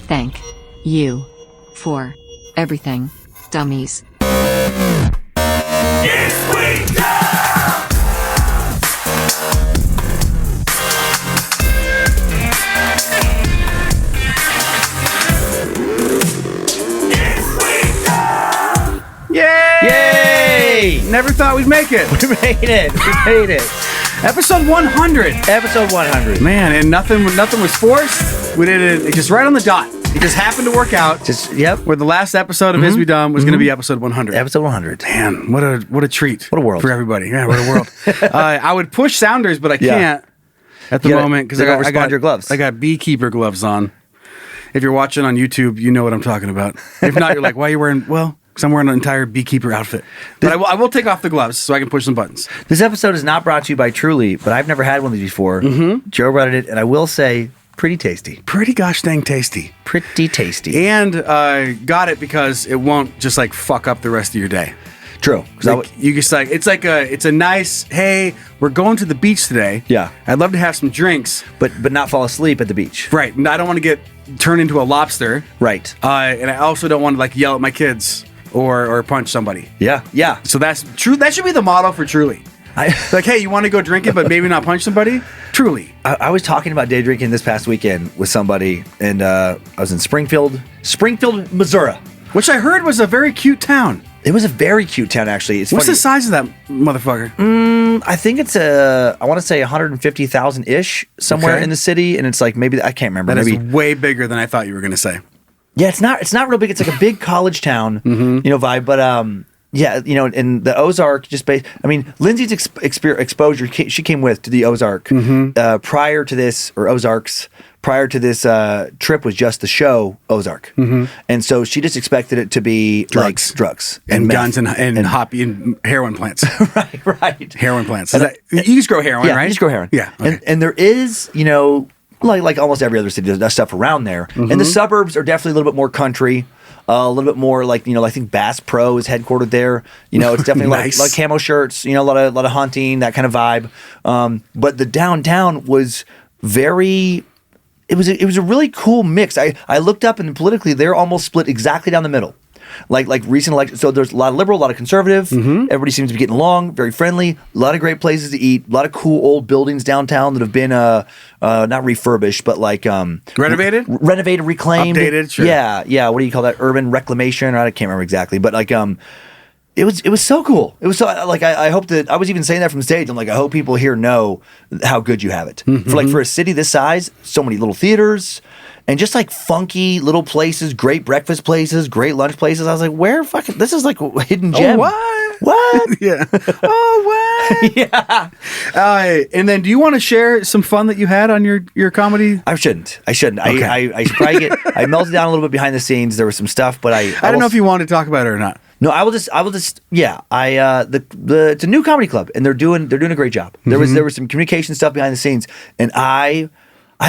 Thank you for everything, dummies. Yay! Never thought we'd make it. We made it. We made it. Episode 100. Episode 100. Man, and nothing was forced. We did it just right on the dot. It just happened to work out. Yep. Where the last episode of Is We Dumb was going to be episode 100. Episode 100. Man, what a treat. What a world. For everybody. Yeah, what a world. I would push sounders, but I can't at the moment because I got your gloves. I got beekeeper gloves on. If you're watching on YouTube, you know what I'm talking about. If not, you're like, why are you wearing... Well... because I'm wearing an entire beekeeper outfit. But I will take off the gloves so I can push some buttons. This episode is not brought to you by Truly, but I've never had one of these before. Joe brought it, and I will say, pretty tasty. Pretty gosh dang tasty. Pretty tasty. And got it because it won't just like fuck up the rest of your day. True. You just like it's a nice, hey, we're going to the beach today. Yeah. I'd love to have some drinks. But not fall asleep at the beach. Right. And I don't want to get turned into a lobster. Right. And I also don't want to like yell at my kids. Or punch somebody. Yeah. So that's true. That should be the motto for Truly. Like, hey, you want to go drink it, but maybe not punch somebody? Truly. I was talking about day drinking this past weekend with somebody, and I was in Springfield, Missouri. Which I heard was a very cute town. It was a very cute town, actually. What's the size of that motherfucker? I think it's I want to say 150,000-ish somewhere in the city, and it's like maybe, I can't remember. That is way bigger than I thought you were going to say. Yeah, it's not real big. It's like a big college town, vibe. But yeah, in the Ozark, Lindsay's exposure, she came with to the Ozark prior to this, or Ozarks. Prior to this trip was just the show Ozark, and so she just expected it to be drugs and guns and hoppy and heroin plants. right. Heroin plants. You just grow heroin, right? You just grow heroin. Yeah, okay. And there is, like almost every other city, there's stuff around there. And the suburbs are definitely a little bit more country, a little bit more like, I think Bass Pro is headquartered there. It's definitely nice. like camo shirts, a lot of hunting, that kind of vibe. But the downtown was very... It was a really cool mix. I looked up, and politically they're almost split exactly down the middle. Like recent elections, so there's a lot of liberal, a lot of conservative. Everybody seems to be getting along, very friendly. A lot of great places to eat. A lot of cool old buildings downtown that have been not refurbished, but like renovated, reclaimed, updated. Sure. Yeah. What do you call that? Urban reclamation? I can't remember exactly, but like it was so cool. It was so like I hope that I was even saying that from stage. I'm like, I hope people here know how good you have it. For a city this size, so many little theaters. And just like funky little places, great breakfast places, great lunch places. I was like, where fucking, this is like a hidden gem. Oh, what? Yeah. Oh, what? Yeah. And then do you want to share some fun that you had on your comedy? I shouldn't. Okay. I should probably I melted down a little bit behind the scenes. There was some stuff, but I don't know if you want to talk about it or not. No, I will just yeah. It's a new comedy club, and they're doing a great job. There was some communication stuff behind the scenes, and I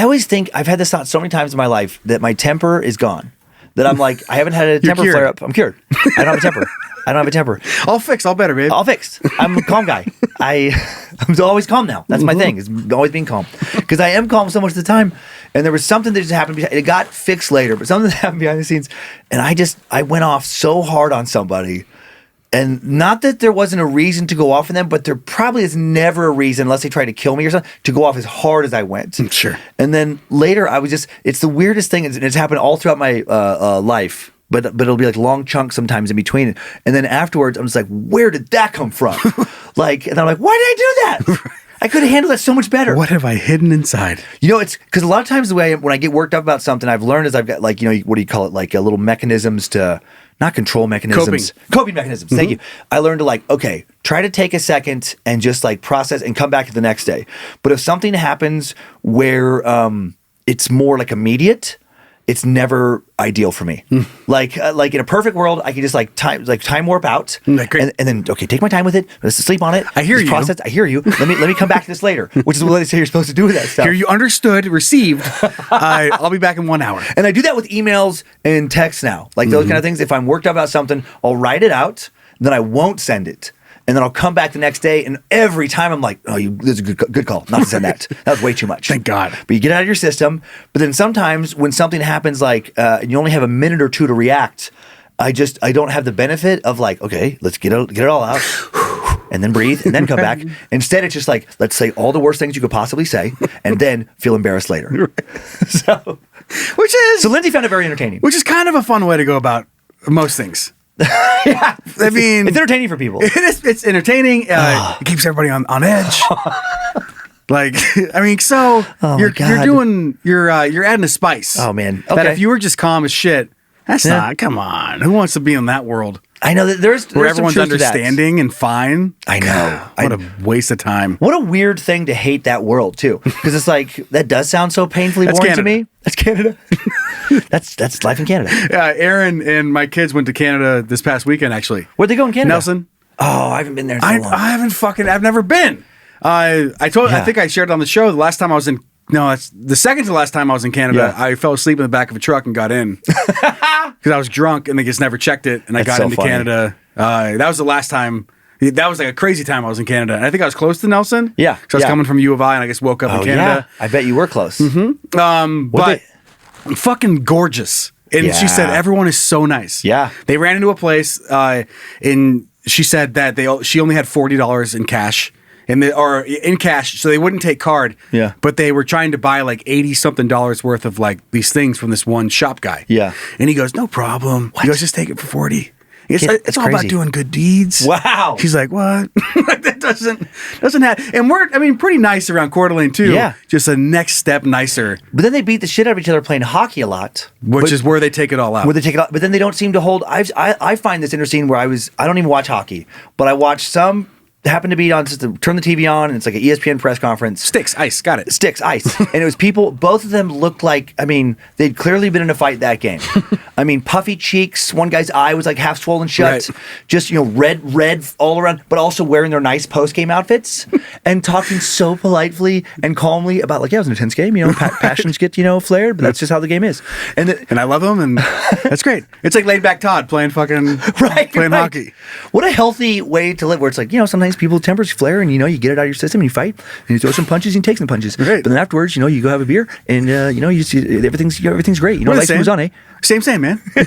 always think, I've had this thought so many times in my life, that my temper is gone. That I'm like, I haven't had a temper flare up. I'm cured. I don't have a temper. All better, babe. All fixed. I'm a calm guy. I'm always calm now. That's my thing, is always being calm. Because I am calm so much of the time. And there was something that just happened. It got fixed later, but something that happened behind the scenes. And I went off so hard on somebody. And not that there wasn't a reason to go off on them, but there probably is never a reason, unless they try to kill me or something, to go off as hard as I went. Sure. And then later, it's the weirdest thing. It's happened all throughout my life, but it'll be like long chunks sometimes in between it. And then afterwards, I'm just like, where did that come from? And I'm like, why did I do that? I could have handled that so much better. What have I hidden inside? It's because a lot of times the way when I get worked up about something, I've learned is I've got what do you call it? Like little mechanisms to, not control mechanisms. Coping mechanisms. Thank you. I learned to try to take a second and just process and come back to the next day. But if something happens where it's more immediate, it's never ideal for me. Like in a perfect world, I can just time warp out, and then take my time with it. Let's sleep on it. I hear you. Process. I hear you. Let me come back to this later, which is what they say you're supposed to do with that stuff. Hear you, understood, received. I'll be back in 1 hour. And I do that with emails and texts now, those kind of things. If I'm worked up about something, I'll write it out, then I won't send it. and then I'll come back the next day, and every time I'm like, oh, this is a good call, not to send that. That was way too much. Thank God. But you get it out of your system. But then sometimes when something happens, like and you only have a minute or two to react, I don't have the benefit of like, okay, let's get it all out. And then breathe, and then come back. Instead, it's just like, let's say all the worst things you could possibly say, and then feel embarrassed later. So Lindsay found it very entertaining. Which is kind of a fun way to go about most things. Yeah, I mean, it's entertaining for people. It is. It's entertaining. It keeps everybody on edge. Like, I mean, so you're adding a spice. Oh man, okay. That if you were just calm as shit, that's not. Come on, who wants to be in that world? I know that there's where everyone's understanding and fine. I know. What a waste of time. What a weird thing to hate that world too, because it's like that does sound so painfully boring to me. That's Canada. that's life in Canada. Yeah, Aaron and my kids went to Canada this past weekend. Actually, where'd they go in Canada? Nelson. Oh, I haven't been there in so long. I've never been. I think I shared it on the show the last time I was in. No, that's the second to last time I was in Canada. Yeah. I fell asleep in the back of a truck and got in because I was drunk and they just never checked it. And I got into Canada. That was the last time. That was like a crazy time I was in Canada. And I think I was close to Nelson. Yeah. Because I was coming from U of I and I just woke up in Canada. Yeah. I bet you were close. Mm-hmm. But fucking gorgeous. And she said everyone is so nice. Yeah. They ran into a place and she said that she only had $40 in cash. Or in cash, so they wouldn't take card. Yeah. But they were trying to buy like $80-something worth of like these things from this one shop guy. Yeah. And he goes, no problem. He goes, just take it for 40. It's all crazy. about doing good deeds. Wow. She's like, what? That doesn't have. And we're, pretty nice around Coeur d'Alene too. Yeah. Just a next step nicer. But then they beat the shit out of each other playing hockey a lot. Which is where they take it all out. Where they take it out. But then they don't seem to hold. I find this interesting where I don't even watch hockey, but I watch some. Happened to be on, just to turn the TV on, and it's like an ESPN press conference. Sticks, ice, got it. Sticks, ice. And it was people, both of them looked like, they'd clearly been in a fight that game. Puffy cheeks, one guy's eye was like half swollen shut, right. Just, red all around, but also wearing their nice post-game outfits and talking so politely and calmly about like, it was an intense game, passions get, flared, but that's just how the game is. And I love them, and that's great. It's like laid back Todd playing fucking hockey. What a healthy way to live, where it's like, sometimes people's tempers flare and you get it out of your system and you fight and you throw some punches and you take some punches. Right. But then afterwards, you go have a beer and you see everything's great. Life moves on, eh? Same, man. We're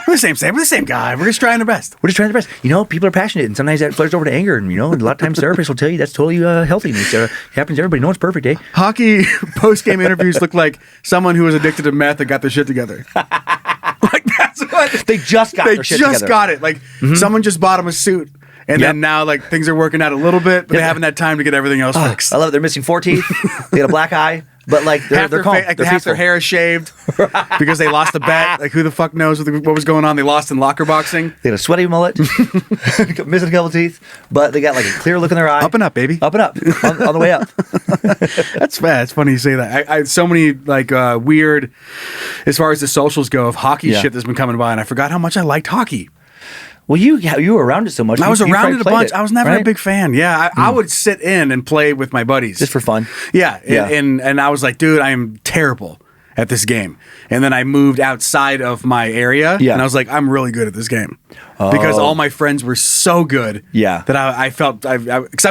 the same. We're the same guy. We're just trying our best. People are passionate and sometimes that flares over to anger and a lot of times therapists will tell you that's totally healthy. And it happens to everybody. No one's perfect, eh? Hockey post-game interviews look like someone who was addicted to meth and got their shit together. Like that's what they just got their shit together. They just got it. Like someone just bought them a suit. And then now, like, things are working out a little bit, but they haven't had time to get everything else fixed. I love it. They're missing 4 teeth. They got a black eye, but like they're calm. Half their hair is shaved because they lost a bet. Like, who the fuck knows what was going on? They lost in locker boxing. They had a sweaty mullet, missing a couple teeth, but they got like a clear look in their eye. Up and up, baby. Up and up, on the way up. That's bad. It's funny you say that. I so many like weird, as far as the socials go, of hockey shit that's been coming by, and I forgot how much I liked hockey. Well, you were around it so much. I was around it a bunch. I was never a big fan. Yeah, I would sit in and play with my buddies. Just for fun. Yeah. And I was like, dude, I am terrible at this game. And then I moved outside of my area. Yeah. And I was like, I'm really good at this game. Because all my friends were so good. Yeah. That I felt, because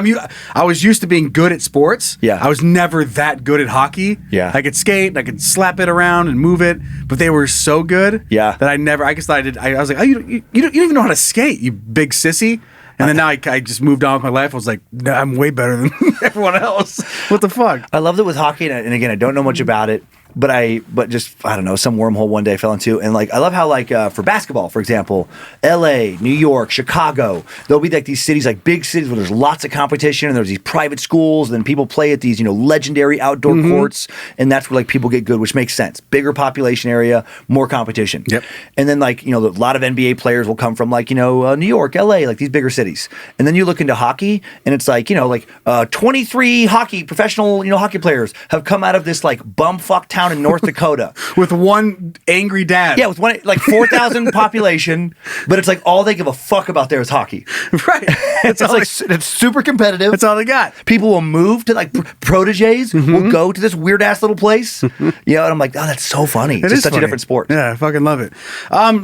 I was used to being good at sports. Yeah. I was never that good at hockey. Yeah. I could skate, I could slap it around and move it, but they were so good. Yeah. That I guess I was like, oh, you don't even know how to skate, you big sissy. And then now I just moved on with my life. I was like, no, I'm way better than everyone else. What the fuck? I loved it with hockey, and again, I don't know much about it. But just, I don't know, some wormhole one day I fell into. And like, I love how like for basketball, for example, LA, New York, Chicago, there'll be like these cities, like big cities where there's lots of competition and there's these private schools and then people play at these, legendary outdoor courts. And that's where like people get good, which makes sense. Bigger population area, more competition. Yep. And then like, a lot of NBA players will come from like, New York, LA, like these bigger cities. And then you look into hockey and it's like, 23 professional, hockey players have come out of this like bumfuck town in North Dakota with one angry dad. Yeah, with one like 4,000 population, but it's like all they give a fuck about there is hockey. Right. It's super competitive. That's all they got. People will move to like proteges will go to this weird ass little place. And I'm like, oh, that's so funny. It's just such a different sport. Yeah, I fucking love it.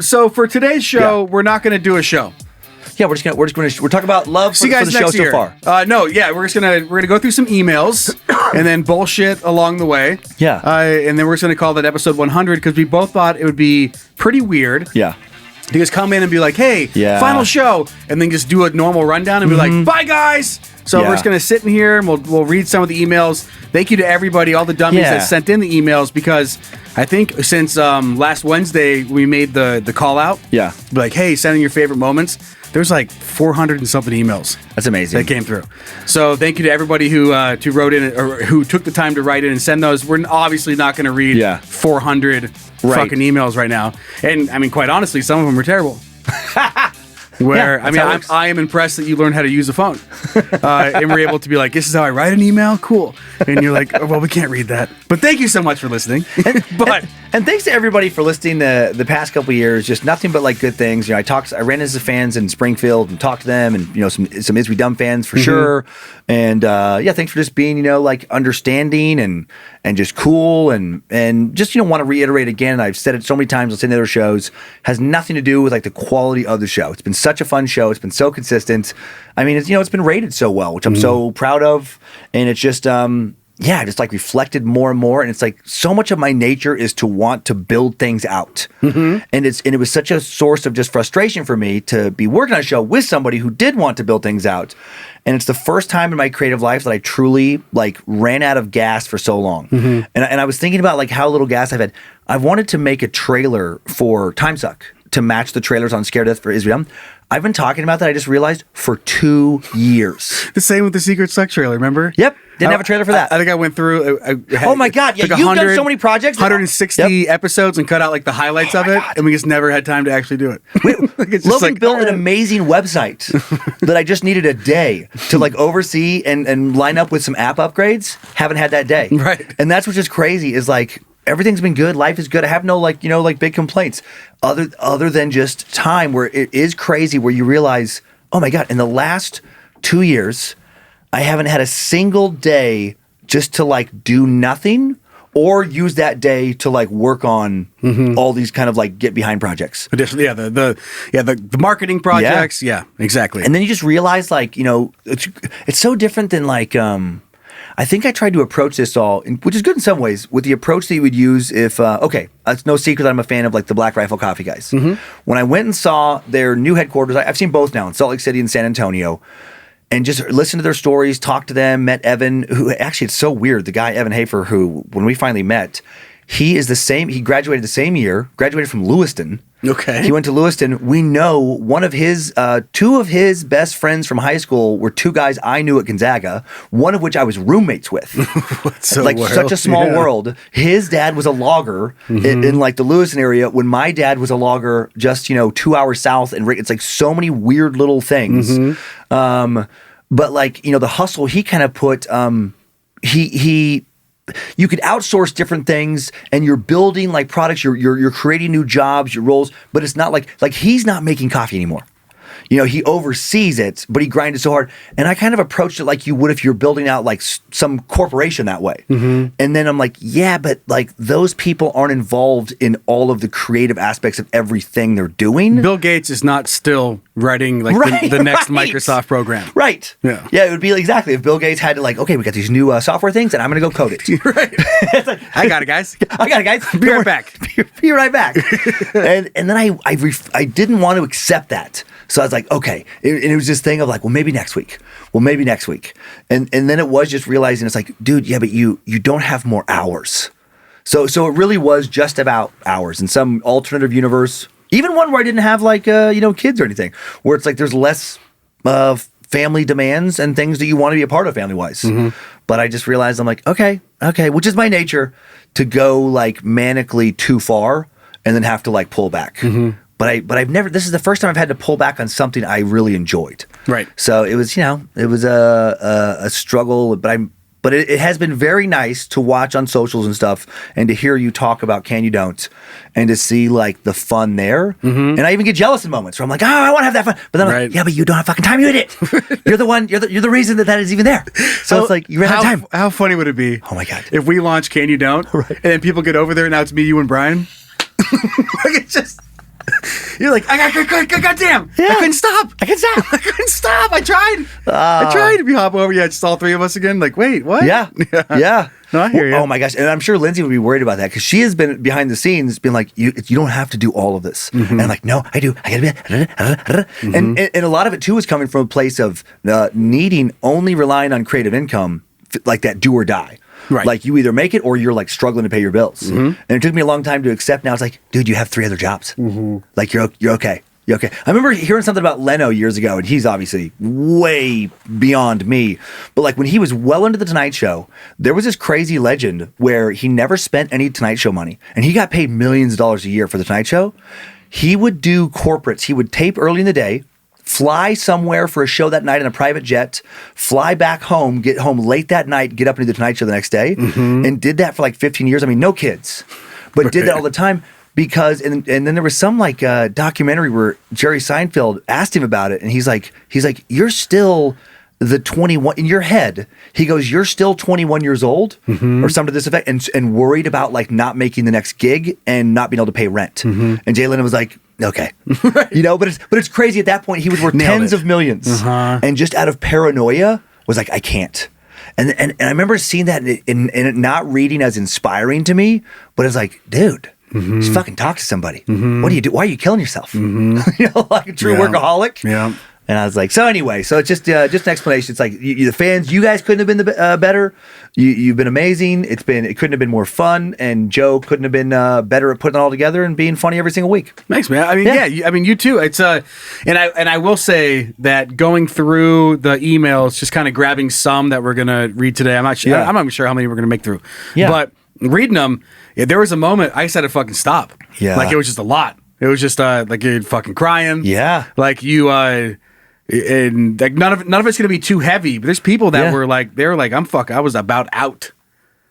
So for today's show, we're not going to do a show. Yeah, we're talking about love See for you guys the show next year. so far. No, yeah, we're gonna go through some emails and then bullshit along the way. Yeah. And then we're just gonna call that episode 100 because we both thought it would be pretty weird. Yeah. To just come in and be like, hey, Yeah. final show, and then just do a normal rundown and be like, bye guys. So Yeah. we're just gonna sit in here and we'll read some of the emails. Thank you to everybody, all the dummies Yeah. that sent in the emails, because I think since last Wednesday we made the call out. Yeah. Be like, hey, send in your favorite moments. There's like 400 and something emails. That's amazing. That came through. So thank you to everybody who wrote in or who took the time to write in and send those. We're obviously not going to read 400 fucking emails right now. And I mean, quite honestly, some of them are terrible. Where, I mean, I am impressed that you learned how to use a phone and were able to be like, this is how I write an email? Cool. And you're like, oh, well, we can't read that. But thank you so much for listening. And thanks to everybody for listening the past couple of years. Just nothing but like good things. You know, I ran into fans in Springfield and talked to them, and you know, some Is We Dumb fans for sure. And yeah, thanks for just being, you know, like understanding and just cool and just, you know, want to reiterate again. And I've said it so many times on the other shows, has nothing to do with like the quality of the show. It's been such a fun show. It's been so consistent. I mean, it's, you know, it's been rated so well, which I'm so proud of. And it's just, yeah, just like reflected more and more. And it's like so much of my nature is to want to build things out. And it was such a source of just frustration for me to be working on a show with somebody who did want to build things out. And it's the first time in my creative life that I truly like ran out of gas for so long. And I was thinking about like how little gas I've had. I've wanted to make a trailer for Timesuck to match the trailers on Scared to Death for Is We Dumb. I've been talking about that, I just realized, for 2 years. The same with the Secret Suck trailer, remember? Yep. Didn't have a trailer for that. I think I went through. Oh my God. Yeah, like you've done so many projects. 160 episodes and cut out like the highlights of it. And we just never had time to actually do it. Like, it's just Logan like, built an amazing website that I just needed a day to like oversee and line up with some app upgrades. Haven't had that day. Right. And that's what's just crazy is like, everything's been good. Life is good. I have no like, you know, like big complaints other than just time where it is crazy where you realize, oh my God, in the last 2 years, I haven't had a single day just to like do nothing or use that day to like work on all these kind of like get behind projects. Yeah, the marketing projects. Yeah, exactly. And then you just realize like, you know, it's so different than like, I think I tried to approach this all, which is good in some ways, with the approach that you would use if, okay, it's no secret that I'm a fan of like the Black Rifle Coffee guys. When I went and saw their new headquarters, I've seen both now in Salt Lake City and San Antonio, and just listened to their stories, talked to them, met Evan, who actually, it's so weird, the guy, Evan Hafer, who, when we finally met, he is the same, he graduated the same year, graduated from Lewiston. Okay. He went to Lewiston. We know one of his, two of his best friends from high school were two guys I knew at Gonzaga, one of which I was roommates with. So like wild. such a small world. His dad was a logger in like the Lewiston area when my dad was a logger just, you know, 2 hours south. And it's like so many weird little things. But like, you know, the hustle he kind of put, you could outsource different things and you're building like products, you're creating new jobs, your roles, but it's not like he's not making coffee anymore. You know, he oversees it, but he grinded so hard. And I kind of approached it like you would if you're building out like some corporation that way. And then I'm like, yeah, but like those people aren't involved in all of the creative aspects of everything they're doing. Bill Gates is not still writing like the next Microsoft program. Right. Yeah. Yeah, it would be like, exactly if Bill Gates had to like, okay, we got these new software things and I'm going to go code it. Right. It's like, I got it, guys. I got it, guys. Be right back. Be right back. and then I didn't want to accept that. So I was like, okay. And it was this thing of like, well, maybe next week. Well, maybe next week. And then it was just realizing it's like, dude, yeah, but you don't have more hours. So it really was just about hours in some alternative universe. Even one where I didn't have like, you know, kids or anything, where it's like there's less family demands and things that you want to be a part of family-wise. But I just realized I'm like, okay, which is my nature to go like manically too far and then have to like pull back. But I've never, this is the first time I've had to pull back on something I really enjoyed. Right. So it was, you know, it was a struggle, but it has been very nice to watch on socials and stuff and to hear you talk about Can You Don't and to see like the fun there. And I even get jealous in moments where I'm like, oh, I want to have that fun. But then I'm like, yeah, but you don't have fucking time. You did it. You're the one, you're the reason that is even there. So it's like, you ran out of time. How funny would it be? Oh my God. If we launch Can You Don't and then people get over there and now it's me, you and Brian. Like it's just... You're like, goddamn, Yeah. I couldn't stop. I can stop. I couldn't stop. I tried to be hop over. Yeah, just all three of us again. Like, wait, what? Yeah. Yeah. No, I hear you. Oh my gosh. And I'm sure Lindsay would be worried about that because she has been behind the scenes being like, you don't have to do all of this. And I'm like, no, I do. I gotta be. And a lot of it too is coming from a place of needing only relying on creative income, like that do or die. Right. Like you either make it or you're like struggling to pay your bills. And it took me a long time to accept. Now it's like, dude, you have 3 other jobs. Like you're okay. You're okay. I remember hearing something about Leno years ago, and he's obviously way beyond me. But like when he was well into the Tonight Show, there was this crazy legend where he never spent any Tonight Show money, and he got paid millions of dollars a year for the Tonight Show. He would do corporates. He would tape early in the day, fly somewhere for a show that night in a private jet, fly back home, get home late that night, get up and do the Tonight Show the next day, and did that for like 15 years. I mean, no kids, but did that all the time. Because and then there was some like documentary where Jerry Seinfeld asked him about it, and he's like, you're still the 21 in your head. He goes, you're still 21 years old, or something to this effect, and worried about like not making the next gig and not being able to pay rent. And Jay Leno was like, okay, you know, but it's crazy. At that point, he was worth tens of millions, and just out of paranoia was like, I can't. And I remember seeing that and it not reading as inspiring to me, but it's like, dude. Just fucking talk to somebody. What do you do? Why are you killing yourself? You know, like a true workaholic. Yeah. And I was like, so anyway, so it's just an explanation. It's like the fans, you guys couldn't have been better. You've been amazing. It couldn't have been more fun. And Joe couldn't have been better at putting it all together and being funny every single week. Thanks, man. I mean, I mean, you too. It's and I will say that going through the emails, just kind of grabbing some that we're gonna read today. I'm not sure. I'm not sure how many we're gonna make through. Yeah. But reading them, there was a moment I said to fucking stop. Yeah. Like it was just a lot. It was just like you're fucking crying. Yeah. Like you and like none of it's gonna be too heavy. But there's people that were like I was about out.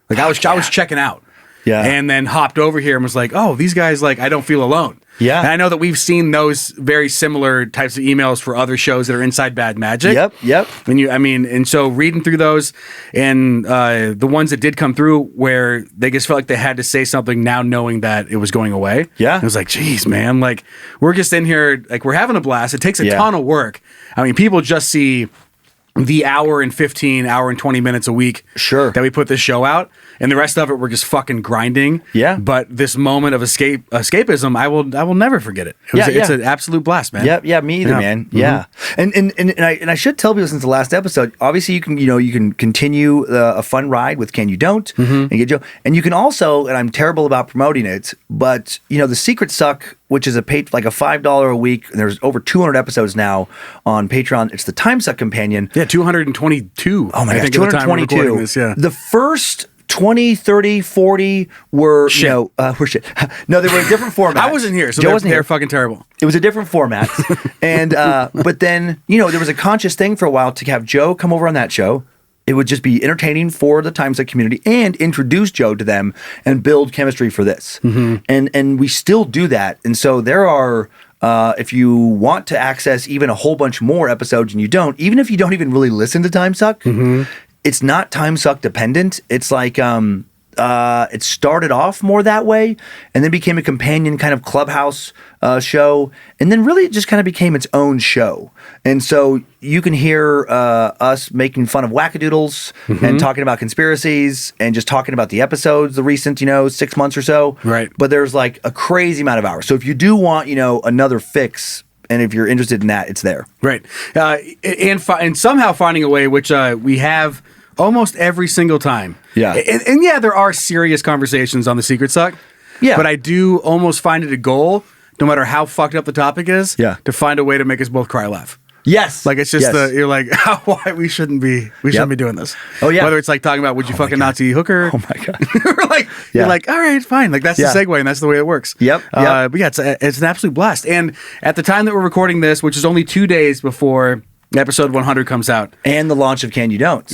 Like I was checking out. Yeah. And then hopped over here and was like, oh, these guys, like, I don't feel alone. Yeah. And I know that we've seen those very similar types of emails for other shows that are inside Bad Magic. Yep. And so reading through those and the ones that did come through where they just felt like they had to say something now knowing that it was going away. Yeah. It was like, geez, man, like we're just in here, like we're having a blast. It takes a ton of work. I mean, people just see the hour and 20 minutes a week that we put this show out, and the rest of it we're just fucking grinding. Yeah. But this moment of escapism, I will never forget it. It's an absolute blast, man. Yeah, me either, man. Yeah. And I should tell people since the last episode, obviously you can continue a fun ride with Can You Don't and get Joe. And you can also, and I'm terrible about promoting it, but the Secret Suck, which is like a $5 a week, and there's over 200 episodes now on Patreon. It's the Timesuck companion. Yeah, 222. Oh my gosh, 222. The first 20, 30, 40 were shit. Were shit. No, they were a different format. I wasn't here, so they're fucking terrible. It was a different format. And but then, there was a conscious thing for a while to have Joe come over on that show. It would just be entertaining for the Timesuck community and introduce Joe to them and build chemistry for this. And we still do that. And so there are, if you want to access even a whole bunch more episodes and you don't, even if you don't even really listen to Timesuck, it's not Timesuck dependent. It's like it started off more that way and then became a companion kind of clubhouse show, and then really it just kind of became its own show. And so you can hear us making fun of wackadoodles and talking about conspiracies and just talking about the episodes, the recent 6 months or so. Right. But there's like a crazy amount of hours. So if you do want another fix, and if you're interested in that, it's there. Right. And somehow finding a way, which we have almost every single time. Yeah. And there are serious conversations on the Secret Suck. Yeah. But I do almost find it a goal, no matter how fucked up the topic is, to find a way to make us both cry laugh. Yes. Like it's just you're like, why we shouldn't be doing this. Oh yeah. Whether it's like talking about would you fucking Nazi hooker? Oh my god. You're like, all right, fine. Like that's the segue and that's the way it works. Yep. But yeah, it's an absolute blast. And at the time that we're recording this, which is only 2 days before episode 100 comes out. And the launch of Can You Don't.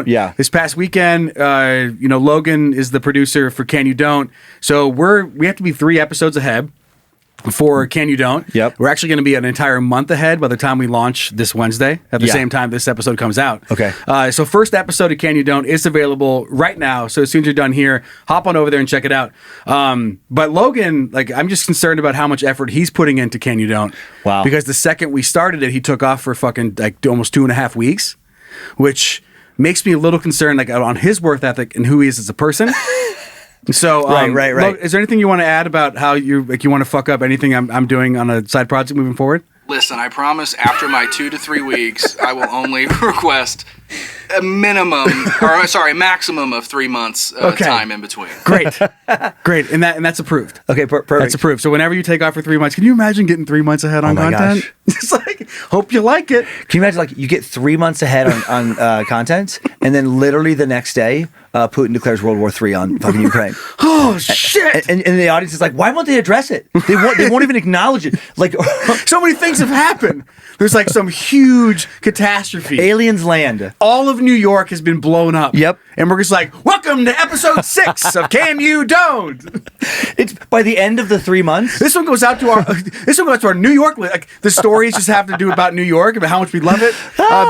Yeah. This past weekend, Logan is the producer for Can You Don't. So we have to be 3 episodes ahead. for Can You Don't. Yep. We're actually going to be an entire month ahead by the time we launch this Wednesday at the same time this episode comes out. Okay. So first episode of Can You Don't is available right now. So as soon as you're done here, hop on over there and check it out. But Logan, like, I'm just concerned about how much effort he's putting into Can You Don't. Wow. Because the second we started it, he took off for fucking like almost 2.5 weeks, which makes me a little concerned, like, on his work ethic and who he is as a person. So, right. Is there anything you want to add about how you want to fuck up anything I'm doing on a side project moving forward? Listen, I promise after my 2 to 3 weeks, I will only request a maximum of 3 months time in between. Great. And that's approved. Okay, perfect. That's approved. So whenever you take off for 3 months, can you imagine getting 3 months ahead on content? Gosh. It's like, hope you like it. Can you imagine, like, you get 3 months ahead on content, and then literally the next day, Putin declares World War III on fucking Ukraine. Oh, shit. And the audience is like, why won't they address it? They won't even acknowledge it. Like, so many things have happened. There's like some huge catastrophe. aliens land. All of New York has been blown up. Yep. And we're just like, welcome to episode 6 of Can You Don't. It's by the end of the 3 months. This one goes out to our New York. Like, the stories just have to do about New York, about how much we love it,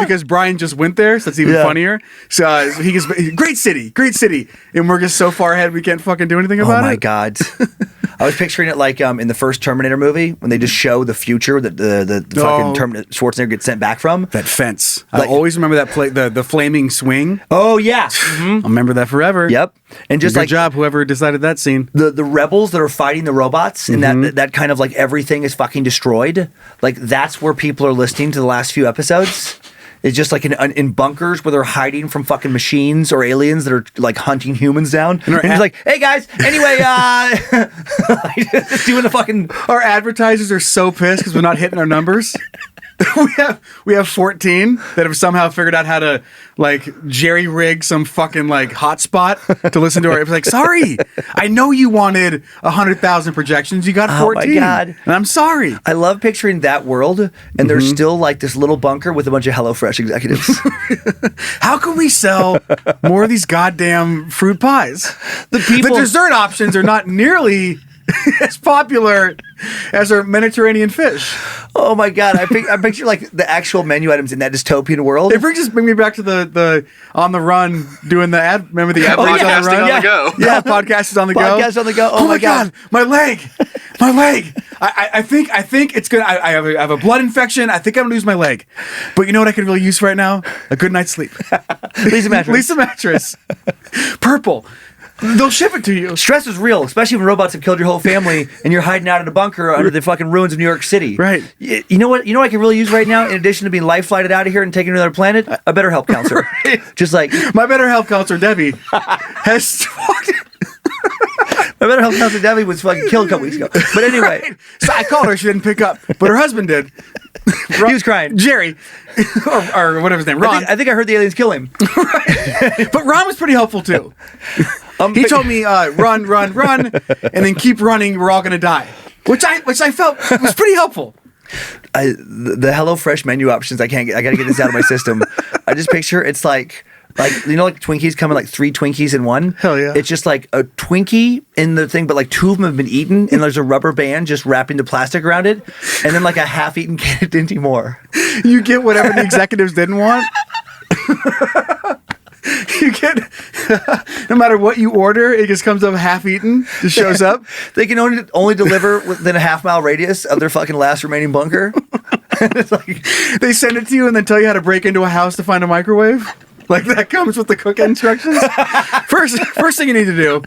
because Brian just went there, so that's even funnier. So he gets great city, and we're just so far ahead we can't fucking do anything about it. Oh my god! I was picturing it like in the first Terminator movie when they just show the future that the fucking Terminator Schwarzenegger gets sent back from. That fence. Like, I always remember that the flaming swing. Oh yeah. Mm-hmm. I'll remember that forever. Yep. And just good job, whoever decided that scene. The rebels that are fighting the robots, and that kind of like everything is fucking destroyed. Like, that's where people are listening to the last few episodes. It's just like in bunkers where they're hiding from fucking machines or aliens that are like hunting humans down. And he's like, hey guys, anyway, just doing the fucking. Our advertisers are so pissed because we're not hitting our numbers. we have 14 that have somehow figured out how to like jerry rig some fucking like hotspot to listen to our. It's like, sorry, I know you wanted 100,000 projections. You got 14. Oh my god! And I'm sorry. I love picturing that world, and there's still like this little bunker with a bunch of HelloFresh executives. How can we sell more of these goddamn fruit pies? The dessert options are not nearly as popular as our Mediterranean fish. Oh my god! I picture like the actual menu items in that dystopian world. It bring me back to the on the run doing the ad. Remember the ad? Podcasting on the run? on the go. Yeah, podcast is on the go. Podcast on the go. Oh my god, my leg. I think it's gonna. I have a blood infection. I think I'm gonna lose my leg. But you know what I could really use right now? A good night's sleep. Lisa mattress. Purple. They'll ship it to you. Stress is real, especially when robots have killed your whole family and you're hiding out in a bunker under the fucking ruins of New York City. Right. You know what? You know what I can really use right now, in addition to being life flighted out of here and taken to another planet? A better help counselor. Right. Just like my better help counselor Debbie has. My better help counselor Debbie was fucking killed a couple weeks ago. But anyway, right. So I called her. She didn't pick up, but her husband did. He was crying. Jerry, or whatever his name, Ron. I think I heard the aliens kill him. Right. But Ron was pretty helpful too. He told me, run, and then keep running. We're all gonna die. Which I felt was pretty helpful. The HelloFresh menu options, I gotta get this out of my system. I just picture it's like you know, like Twinkies come in like 3 Twinkies in one. Hell yeah! It's just like a Twinkie in the thing, but like 2 of them have been eaten, and there's a rubber band just wrapping the plastic around it, and then like a half-eaten can of Dinty Moore. You get whatever the executives didn't want. You get no matter what you order, it just comes up half-eaten. Just shows up. They can only deliver within a half-mile radius of their fucking last remaining bunker. It's like, they send it to you and then tell you how to break into a house to find a microwave. Like, that comes with the cook instructions. First thing you need to do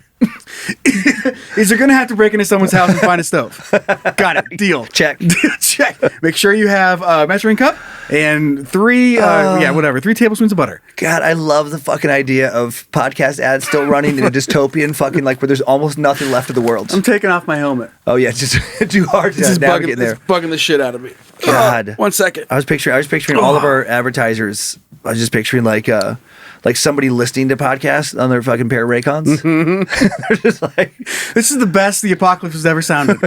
is you're going to have to break into someone's house and find a stove. Got it. Deal. Check. Check. Make sure you have a measuring cup and 3 tablespoons of butter. God, I love the fucking idea of podcast ads still running in a dystopian fucking, like, where there's almost nothing left of the world. I'm taking off my helmet. Oh yeah, it's just too hard to navigate in there. It's bugging the shit out of me. God. 1 second. I was picturing all of our advertisers. I was just picturing like like somebody listening to podcasts on their fucking pair of Raycons. They're just like, this is the best the apocalypse has ever sounded.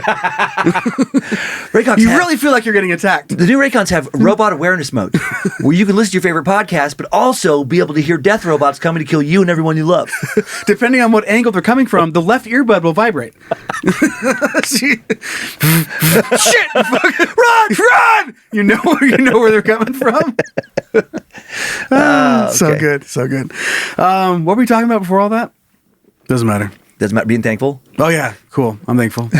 Raycons. You really feel like you're getting attacked. The new Raycons have robot awareness mode, where you can listen to your favorite podcast, but also be able to hear death robots coming to kill you and everyone you love. Depending on what angle they're coming from, the left earbud will vibrate. Shit! Run! You know where they're coming from. Okay. So good. What were we talking about before all that? Doesn't matter. Doesn't matter. Being thankful. Oh yeah, cool. I'm thankful.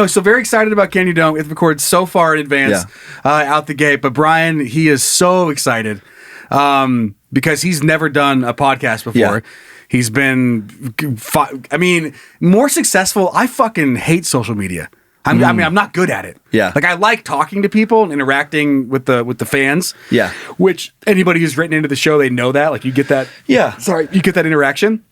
So very excited about Can You Don't. It records so far in advance, out the gate. But Brian, he is so excited because he's never done a podcast before. Yeah. He's been, more successful. I fucking hate social media. I'm not good at it. Yeah. Like I like talking to people and interacting with the fans. Yeah. Which anybody who's written into the show, they know that. Like you get that. Yeah. Sorry, you get that interaction.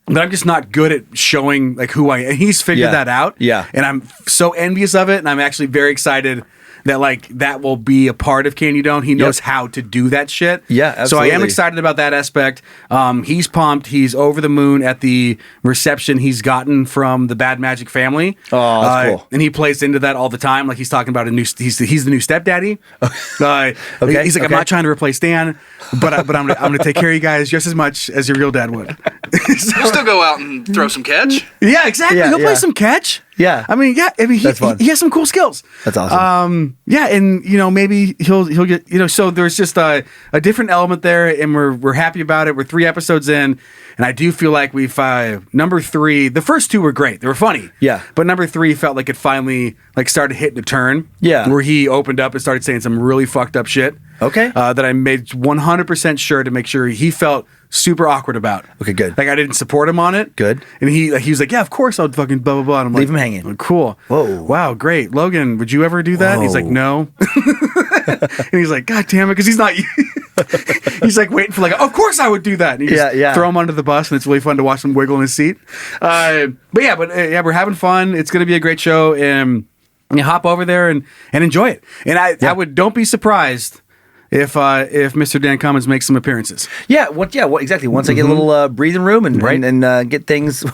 But I'm just not good at showing like who I am. And he's figured that out. Yeah. And I'm so envious of it. And I'm actually very excited that like that will be a part of Can You Don't. He knows how to do that shit. Yeah, absolutely. So I am excited about that aspect. He's pumped. He's over the moon at the reception he's gotten from the Bad Magic family. Oh, that's cool. And he plays into that all the time. Like he's talking about he's the new stepdaddy. Okay. He's like, I'm not trying to replace Dan, but I'm gonna take care of you guys just as much as your real dad would. You'll still go out and throw some catch. Yeah, exactly. Yeah, He'll play some catch. Yeah. That's fun. He has some cool skills. That's awesome. And maybe he'll get, so there's just a different element there, and we're happy about it. We're 3 episodes in, and I do feel like we've number 3. The first 2 were great. They were funny. Yeah. But number 3 felt like it finally like started hitting a turn. Yeah. Where he opened up and started saying some really fucked up shit. Okay. That I made 100% sure to make sure he felt super awkward about. Okay, good. Like I didn't support him on it. Good. And he was like, yeah, of course I'll fucking blah blah blah. And I'm Leave like, him hanging. "Oh, cool. Whoa. Wow, great. Logan, would you ever do that? And he's like, Whoa. no. And he's like, God damn it, because he's not. He's like waiting for like, of course I would do that. And you just throw him under the bus, and it's really fun to watch him wiggle in his seat. But we're having fun. It's going to be a great show, and you hop over there and enjoy it. And I would don't be surprised if Mr. Dan Cummins makes some appearances. Yeah, exactly. Once I get a little breathing room and get things,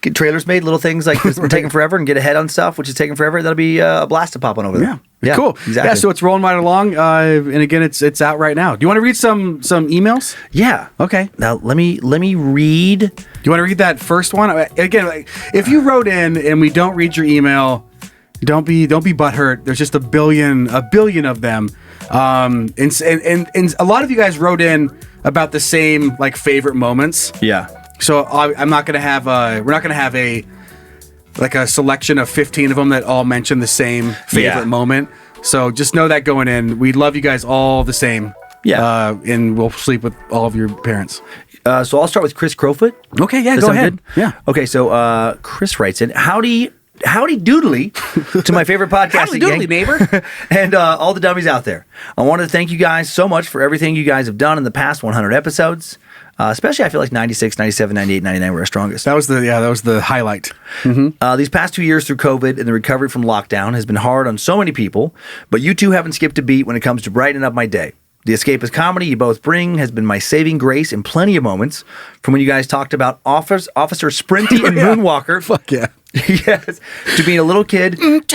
get trailers made, little things like this taking forever, and get ahead on stuff, which is taking forever, that'll be a blast to pop on over there. Yeah, cool. Exactly. Yeah, so it's rolling right along, and again, it's out right now. Do you want to read some emails? Yeah. Okay. Now let me read. Do you want to read that first one? Again, like, if you wrote in and we don't read your email, don't be butthurt. There's just a billion of them. And a lot of you guys wrote in about the same like favorite moments. Yeah. So I'm not gonna have we're not gonna have a selection of 15 of them that all mention the same favorite moment. So just know that going in, we love you guys all the same. Yeah. And we'll sleep with all of your parents. So I'll start with Chris Crowfoot. Okay. Yeah. Does Go that sound ahead. good? Yeah. Okay. So Chris writes in, howdy doodly to my favorite podcast. Howdy doodly, neighbor. And all the dummies out there. I wanted to thank you guys so much for everything you guys have done in the past 100 episodes. Especially I feel like 96, 97, 98, 99 were our strongest. That was the highlight. Mm-hmm. These past 2 years through COVID and the recovery from lockdown has been hard on so many people, but you two haven't skipped a beat when it comes to brightening up my day. The escapist comedy you both bring has been my saving grace in plenty of moments, from when you guys talked about Officer Sprinty and Moonwalker. Fuck yeah. Yes, to being a little kid and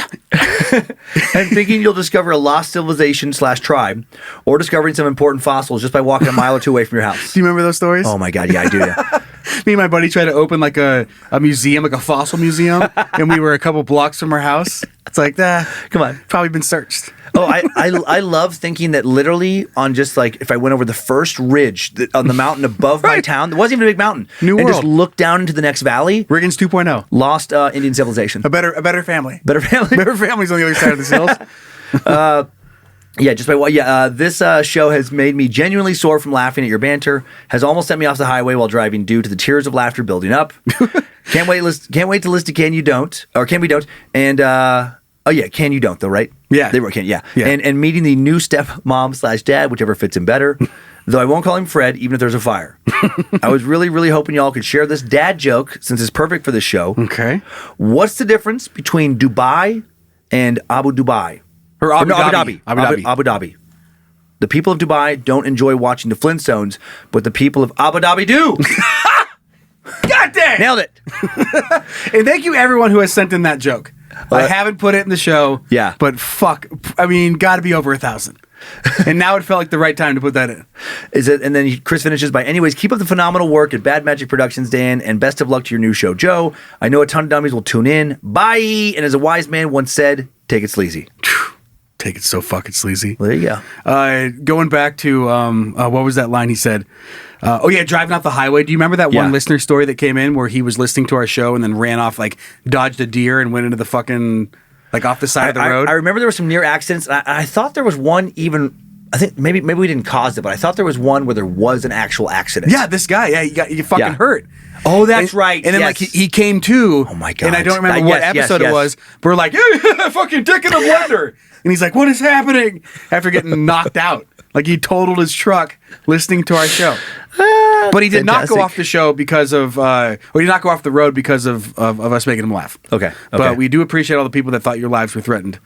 thinking you'll discover a lost civilization / tribe, or discovering some important fossils just by walking a mile or 2 away from your house. Do you remember those stories? Oh my God, yeah, I do. Yeah. Me and my buddy tried to open like a museum, like a fossil museum, and we were a couple blocks from our house. It's like, come on, probably been searched. Oh, I love thinking that literally on just like if I went over the first ridge on the mountain above my town, there wasn't even a big mountain, New and world. just looked down into the next valley. Riggins 2.0. Lost Indian civilization. A better family. Better family. Better family's on the other side of the hills. Yeah, this show has made me genuinely sore from laughing at your banter. Has almost sent me off the highway while driving due to the tears of laughter building up. Can't wait to listen to Can You Don't, or Can We Don't, and Can You Don't though, right? Yeah, they were Can. Yeah. And meeting the new stepmom / dad, whichever fits him better. Though I won't call him Fred, even if there's a fire. I was really, really hoping y'all could share this dad joke since it's perfect for this show. Okay. What's the difference between Dubai and Abu Dhabi? Or Abu Dhabi. Dhabi. Abu Dhabi. The people of Dubai don't enjoy watching the Flintstones, but the people of Abu Dhabi do. God damn! Nailed it. And thank you everyone who has sent in that joke. I haven't put it in the show. Yeah. But fuck, I mean, got to be over 1,000. And now it felt like the right time to put that in. And then Chris finishes by, anyways, keep up the phenomenal work at Bad Magic Productions, Dan, and best of luck to your new show, Joe. I know a ton of dummies will tune in. Bye. And as a wise man once said, take it sleazy. Take it so fucking sleazy. Well, there you go. Going back to, what was that line he said? Driving off the highway. Do you remember that one listener story that came in where he was listening to our show and then ran off, like, dodged a deer and went into the fucking, like, off the side of the road? I remember there were some near accidents. And I thought there was one even, I think maybe we didn't cause it, but I thought there was one where there was an actual accident. Yeah, this guy. Yeah, he fucking hurt. Oh, that's right. And then, like, he came to. Oh, my God. And I don't remember what episode it was. But we're like, yeah, fucking dick in a blender. And he's like, what is happening? After getting knocked out. Like, he totaled his truck listening to our show. But he did not go off the show because of, or he did not go off the road because of us making him laugh. Okay. But we do appreciate all the people that thought your lives were threatened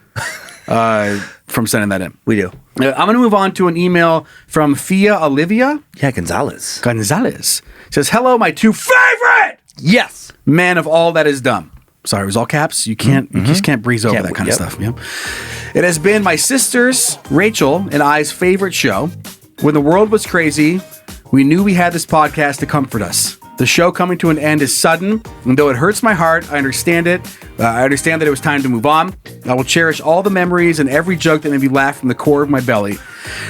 from sending that in. We do. I'm going to move on to an email from Thea Olivia. Yeah, Gonzalez. It says, hello, my two favorite Yes. man of all that is dumb. Sorry, it was all caps. You can't, you just can't breeze over that kind of stuff. Yep. It has been my sisters, Rachel, and I's favorite show. When the world was crazy, we knew we had this podcast to comfort us. The show coming to an end is sudden, and though it hurts my heart, I understand it. I understand that it was time to move on. I will cherish all the memories and every joke that made me laugh from the core of my belly.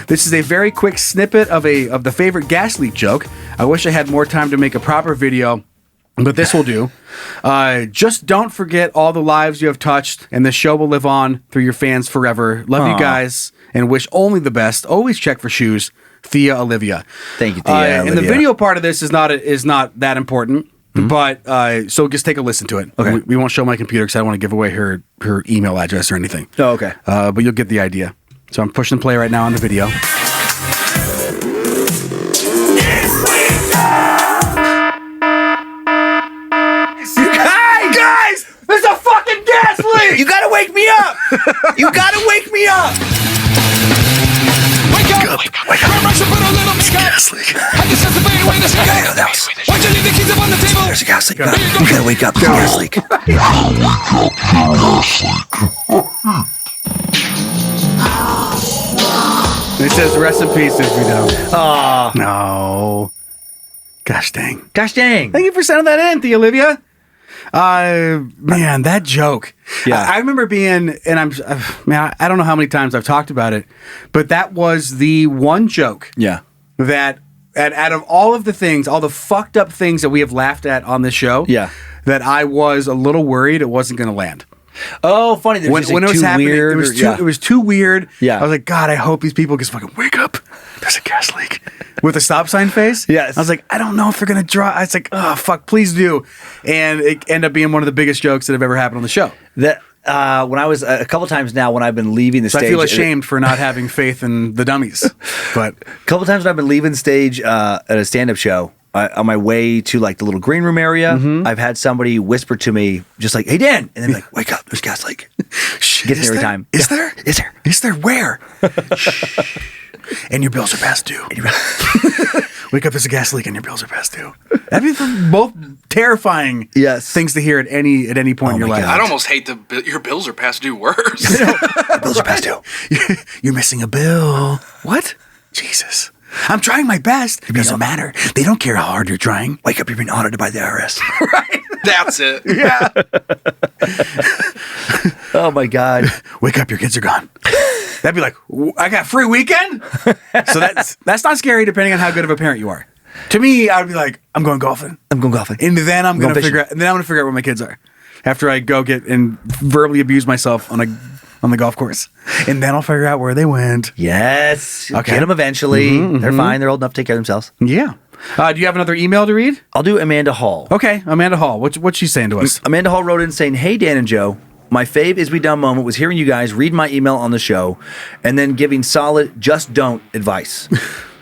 This is a very quick snippet of the favorite gas leak joke. I wish I had more time to make a proper video, but this will do. Just don't forget all the lives you have touched, and the show will live on through your fans forever. Love you guys, and wish only the best. Always check for shoes. Thea Olivia. Thank you, Thea. And the video part of this is not that important, but so just take a listen to it. Okay. We won't show my computer because I don't want to give away her email address or anything. Oh, okay. But you'll get the idea. So I'm pushing play right now on the video. Hey guys, there's a fucking gas leak! You gotta wake me up! You gotta wake me up! Wake up! Wake up! Gas leak. Why'd you leave the keys up on the table? There's a gas leak. You gotta wake up. There's a gas leak. It says rest in peace as we know. Aw. No. Gosh dang. Gosh dang. Thank you for sending that in, Thea Olivia. Man, that joke. Yeah. I remember being, and I don't know how many times I've talked about it, but that was the one joke Yeah. that, out of all of the things, all the fucked up things that we have laughed at on this show, Yeah. that I was a little worried it wasn't going to land. Oh, funny. There's When just, it was too happening, weird, it was too weird. Yeah. I was like, God, I hope these people just fucking wake up. There's a gas leak. With a stop sign face? Yes. I was like, I don't know if they're going to draw. I was like, oh, fuck, please do. And it ended up being one of the biggest jokes that have ever happened on the show. That when I was a couple times now when I've been leaving the So stage, I feel ashamed for not having faith in the dummies. But a couple times when I've been leaving stage at a stand-up show, on my way to like the little green room area, I've had somebody whisper to me, just like, "Hey Dan," and then be like, "Wake up, there's gas leak." Gets me every time. Is there? Is there? Is there where? And your bills are past due. Wake up, there's a gas leak and your bills are past due. That'd be both terrifying things to hear at any point in your life. I'd almost hate your bills are past due worse. Your bills are past due. You're missing a bill. What? Jesus. I'm trying my best. It doesn't matter. They don't care how hard you're trying. Wake up, you're being audited by the IRS. Right? That's it. Yeah. Oh my God. Wake up, your kids are gone. That'd be like, I got free weekend? So that's not scary depending on how good of a parent you are. To me, I would be like, I'm going golfing. I'm going golfing. And then I'm going to fishing. figure out where my kids are. After I go get and verbally abuse myself on the golf course. And then I'll figure out where they went. Yes. Okay. Get them eventually. They're fine. They're old enough to take care of themselves. Yeah. Do you have another email to read? I'll do Amanda Hall. Okay, Amanda Hall. What's she saying to us? Amanda Hall wrote in saying, "Hey, Dan and Joe, my fave is we dumb moment was hearing you guys read my email on the show and then giving solid just don't advice.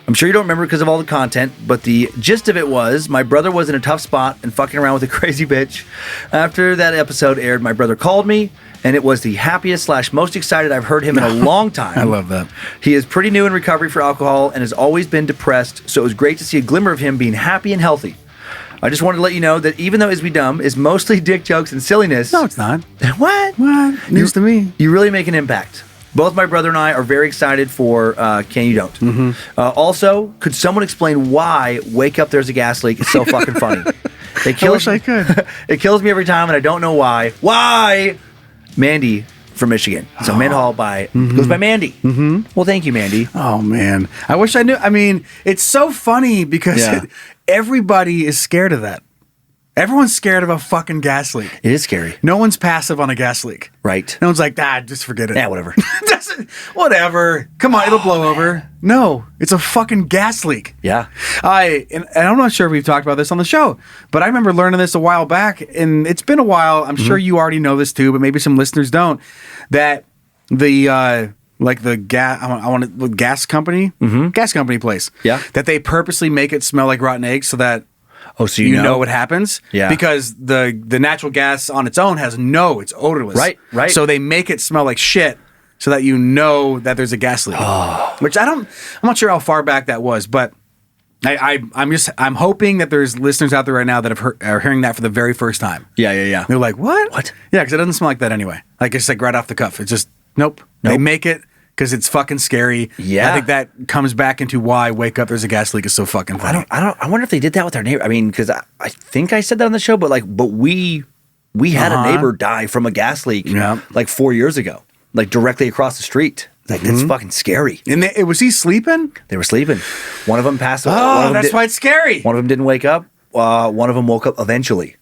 I'm sure you don't remember because of all the content, but the gist of it was my brother was in a tough spot and fucking around with a crazy bitch. After that episode aired, my brother called me, and it was the happiest / most excited I've heard him in a long time. I love that. He is pretty new in recovery for alcohol and has always been depressed, so it was great to see a glimmer of him being happy and healthy. I just wanted to let you know that even though Is We Dumb is mostly dick jokes and silliness... No, it's not. What? News to me. You really make an impact. Both my brother and I are very excited for Can You Don't. Mm-hmm. Also, could someone explain why Wake Up There's a Gas Leak is so fucking funny? I wish I could. It kills me every time, and I don't know why. Why? Mandy from Michigan. So Mendenhall goes by Mandy. Mm-hmm. Well, thank you, Mandy. Oh, man. I wish I knew. I mean, it's so funny because everybody is scared of that. Everyone's scared of a fucking gas leak. It is scary. No one's passive on a gas leak. Right. No one's like, just forget it. Yeah, whatever. Whatever. Come on, it'll blow over. No, it's a fucking gas leak. Yeah. And I'm not sure if we've talked about this on the show, but I remember learning this a while back, and it's been a while. I'm sure you already know this too, but maybe some listeners don't. That the gas company, gas company place, that they purposely make it smell like rotten eggs so that. Oh, so you know what happens? Yeah. Because the natural gas on its own it's odorless. Right. So they make it smell like shit so that you know that there's a gas leak. Which I'm not sure how far back that was, but I'm hoping that there's listeners out there right now that are hearing that for the very first time. Yeah. They're like, what? What? Yeah, because it doesn't smell like that anyway. Like it's like right off the cuff. It's just, nope. They make it because it's fucking scary. Yeah. I think that comes back into why Wake Up There's a Gas Leak is so fucking funny. I wonder if they did that with our neighbor. I mean, because I think I said that on the show, but we had a neighbor die from a gas leak like 4 years ago, like directly across the street. Like that's fucking scary. And was he sleeping? They were sleeping. One of them passed away. Oh, that's why it's scary. One of them didn't wake up. One of them woke up eventually.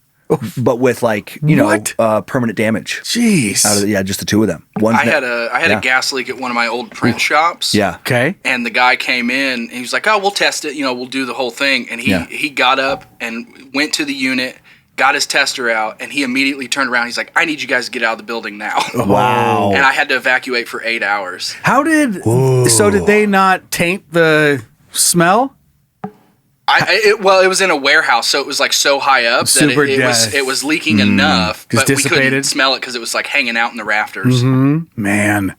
But with permanent damage. Jeez. Just the two of them. I had a gas leak at one of my old print shops. Yeah. Okay. And the guy came in and he was like, "Oh, we'll test it. We'll do the whole thing." And he got up and went to the unit, got his tester out, and he immediately turned around. He's like, "I need you guys to get out of the building now." Wow. And I had to evacuate for 8 hours. So did they not taint the smell? It was in a warehouse, so it was like so high up that it was leaking enough, but we couldn't smell it because it was like hanging out in the rafters. Man,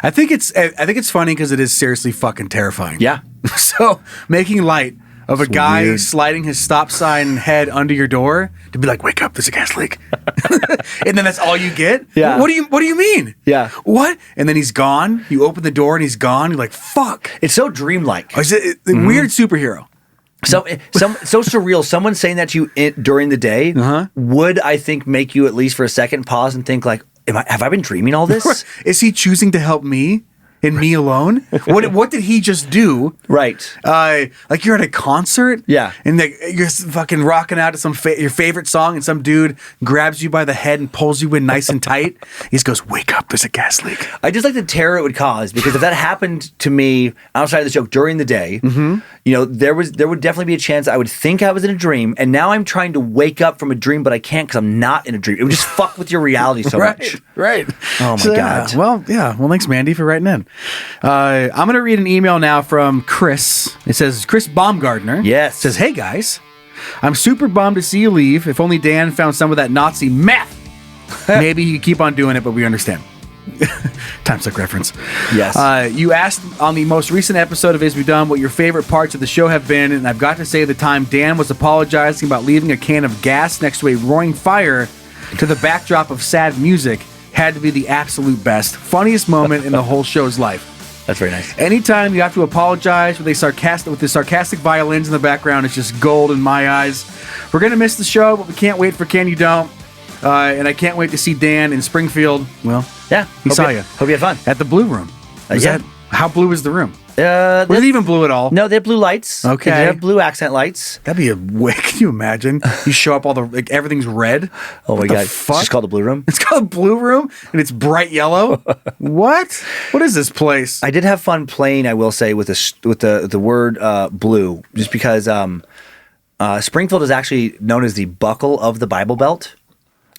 I think it's funny because it is seriously fucking terrifying. Yeah. So making light of a guy sliding his stop sign head under your door to be like, "Wake up, there's a gas leak," and then that's all you get. Yeah. What do you mean? Yeah. What? And then he's gone. You open the door and he's gone. You're like, "Fuck!" It's so dreamlike. Is it weird superhero? So surreal. Someone saying that to you during the day would, I think, make you at least for a second pause and think like, have I been dreaming all this? Is he choosing to help me and me alone? What did he just do? Right. Like you're at a concert, and you're fucking rocking out to your favorite song, and some dude grabs you by the head and pulls you in nice and tight. He just goes, "Wake up! There's a gas leak." I just like the terror it would cause, because if that happened to me outside of the show during the day, there would definitely be a chance I would think I was in a dream, and now I'm trying to wake up from a dream, but I can't because I'm not in a dream. It would just fuck with your reality so much. Right. Oh my God. Well, thanks, Mandy, for writing in. I'm going to read an email now from Chris. It says, Chris Baumgartner. Yes. Says, "Hey, guys. I'm super bummed to see you leave. If only Dan found some of that Nazi meth. Maybe he could keep on doing it, but we understand." Timesuck reference. Yes. You asked on the most recent episode of Is We Done what your favorite parts of the show have been, and I've got to say the time Dan was apologizing about leaving a can of gas next to a roaring fire to the backdrop of sad music had to be the absolute best, funniest moment in the whole show's life. That's very nice. Anytime you have to apologize with the sarcastic violins in the background, it's just gold in my eyes. We're going to miss the show, but we can't wait for Can You Don't. And I can't wait to see Dan in Springfield. Well, yeah, he saw you. Hope you had fun. At the Blue Room. How blue is the room? Was it even blue at all? No, they have blue lights. Okay. They have blue accent lights. That'd be a way. Can you imagine? You show up, everything's red. Oh my God. Fuck? It's just called the Blue Room. It's called Blue Room, and it's bright yellow. What? What is this place? I did have fun playing, I will say, with the word blue, just because Springfield is actually known as the buckle of the Bible Belt.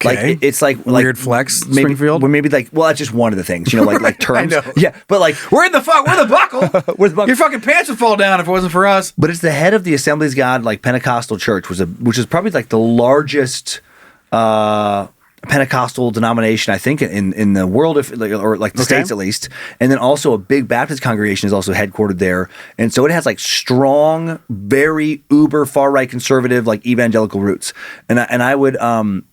Okay. It's like weird flex, maybe, Springfield. Well, maybe that's just one of the things, like terms. I know. Yeah, but like We're the buckle. Where's the buckle? Your fucking pants would fall down if it wasn't for us. But it's the head of the Assemblies of God Pentecostal church, which is probably the largest Pentecostal denomination, I think, in the world, or the States at least. And then also a big Baptist congregation is also headquartered there. And so it has strong, very uber far-right conservative, evangelical roots. And I would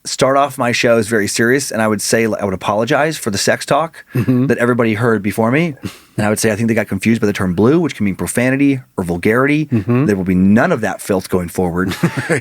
start off my shows very serious, and I would say, I would apologize for the sex talk that everybody heard before me. And I would say I think they got confused by the term blue, which can mean profanity or vulgarity. There will be none of that filth going forward.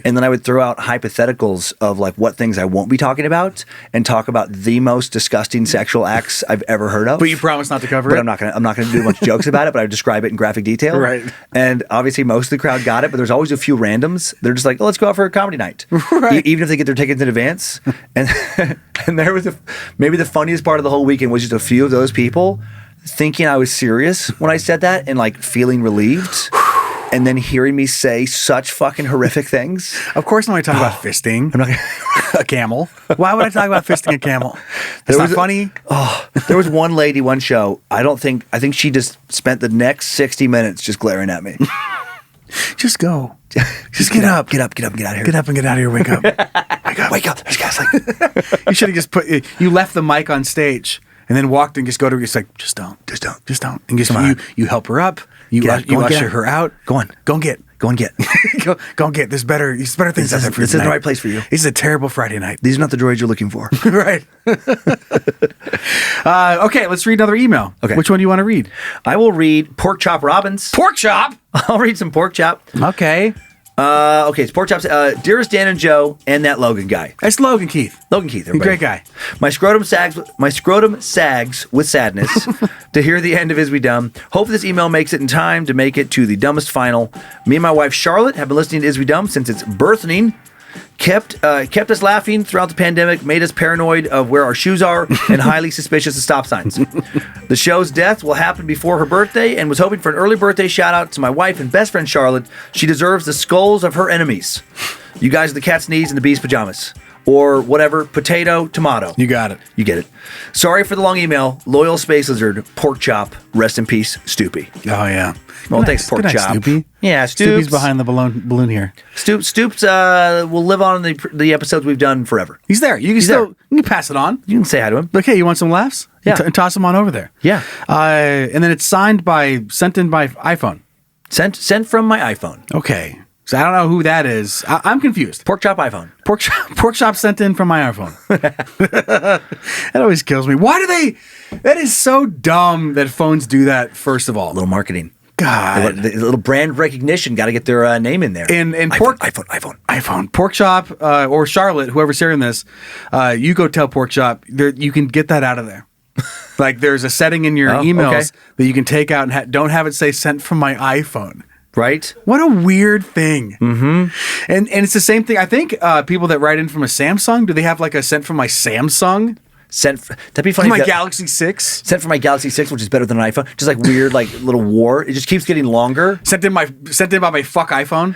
And then I would throw out hypotheticals of what things I won't be talking about and talk about the most disgusting sexual acts I've ever heard of. But you promise not to cover but it? I'm not gonna do a bunch of jokes about it, but I would describe it in graphic detail. Right. And obviously most of the crowd got it, but there's always a few randoms. They're just like, oh, let's go out for a comedy night. Right. Even if they get their tickets in advance. And and there was maybe the funniest part of the whole weekend was just a few of those people thinking I was serious when I said that and feeling relieved, and then hearing me say such fucking horrific things. Of course, I'm going to talk about fisting. I'm not gonna a camel. Why would I talk about fisting a camel? It's not funny. There was one lady, one show. I think she just spent the next 60 minutes just glaring at me. Just go. Just get up. Get up and get out of here. Get up and get out of here. Wake up. Wake up. There's guys You should have just you left the mic on stage and then walked and just go to her. It's just don't. And just you help her up. You usher her out. Go on. Go and get. Go and get. Go and get. There's better things out there for you. This isn't the right place for you. This is a terrible Friday night. These are not the droids you're looking for. Right. Okay, let's read another email. Okay. Which one do you want to read? I will read Pork Chop Robbins. Pork chop. I'll read some Pork Chop. Okay. Okay, it's Pork Chops. Dearest Dan and Joe, and that Logan guy. That's Logan Keith. Logan Keith, everybody. Great guy. My scrotum sags with sadness to hear the end of Is We Dumb. Hope this email makes it in time to make it to the dumbest final. Me and my wife Charlotte have been listening to Is We Dumb since its birthing. Kept us laughing throughout the pandemic, made us paranoid of where our shoes are, and highly suspicious of stop signs. The show's death will happen before her birthday, and was hoping for an early birthday shout out to my wife and best friend Charlotte. She deserves the skulls of her enemies. You guys are the cat's knees and the bee's pajamas. Or whatever, potato, tomato. You got it. You get it. Sorry for the long email. Loyal Space Lizard, Pork Chop, rest in peace, Stoopy. Oh, yeah. Well, thanks, Pork Good night, Chop. Stoopy. Yeah, Stoops. Stoopy's behind the balloon here. Stoops will live on in the episodes we've done forever. He's there. You can you can pass it on. You can say hi to him. Okay, you want some laughs? Yeah. And toss them on over there. Yeah. And then it's sent in by iPhone. Sent from my iPhone. Okay. So I don't know who that is. I'm confused. Pork Chop iPhone. Pork chop sent in from my iPhone. That always kills me. Why do they? That is so dumb that phones do that. First of all, A little marketing. God, The little brand recognition. Got to get their name in there. And iPhone. Pork chop or Charlotte, whoever's hearing this, you go tell Pork Chop. You can get that out of there. There's a setting in your emails that you can take out and don't have it say sent from my iPhone. Right? What a weird thing. Mm-hmm. And it's the same thing. I think people that write in from a Samsung, do they have a sent from my Samsung? That'd be funny. From my Galaxy 6? Sent from my Galaxy 6, which is better than an iPhone. Just weird, little war. It just keeps getting longer. Sent in by my fuck iPhone?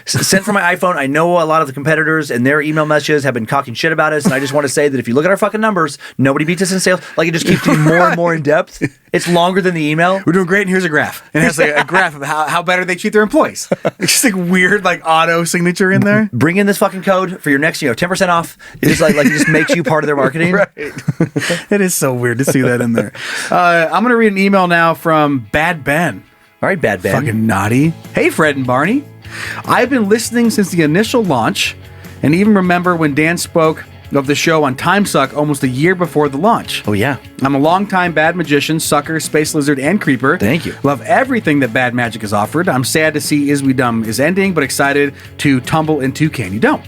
Sent from my iPhone. I know a lot of the competitors and their email messages have been talking shit about us. And I just want to say that if you look at our fucking numbers, nobody beats us in sales. It just keeps getting more and more in depth. It's longer than the email. We're doing great, and here's a graph. And it has a graph of how better they treat their employees. It's just weird auto signature in there. Bring in this fucking code for your next 10% off. It just it just makes you part of their marketing. Right. It is so weird to see that in there. I'm going to read an email now from Bad Ben. All right, Bad Ben. Fucking naughty. Hey, Fred and Barney. I've been listening since the initial launch, and even remember when Dan spoke of the show on Timesuck almost a year before the launch. Oh, yeah. I'm a longtime Bad Magician, Sucker, Space Lizard, and Creeper. Thank you. Love everything that Bad Magic has offered. I'm sad to see Is We Dumb is ending, but excited to tumble into Can You Don't.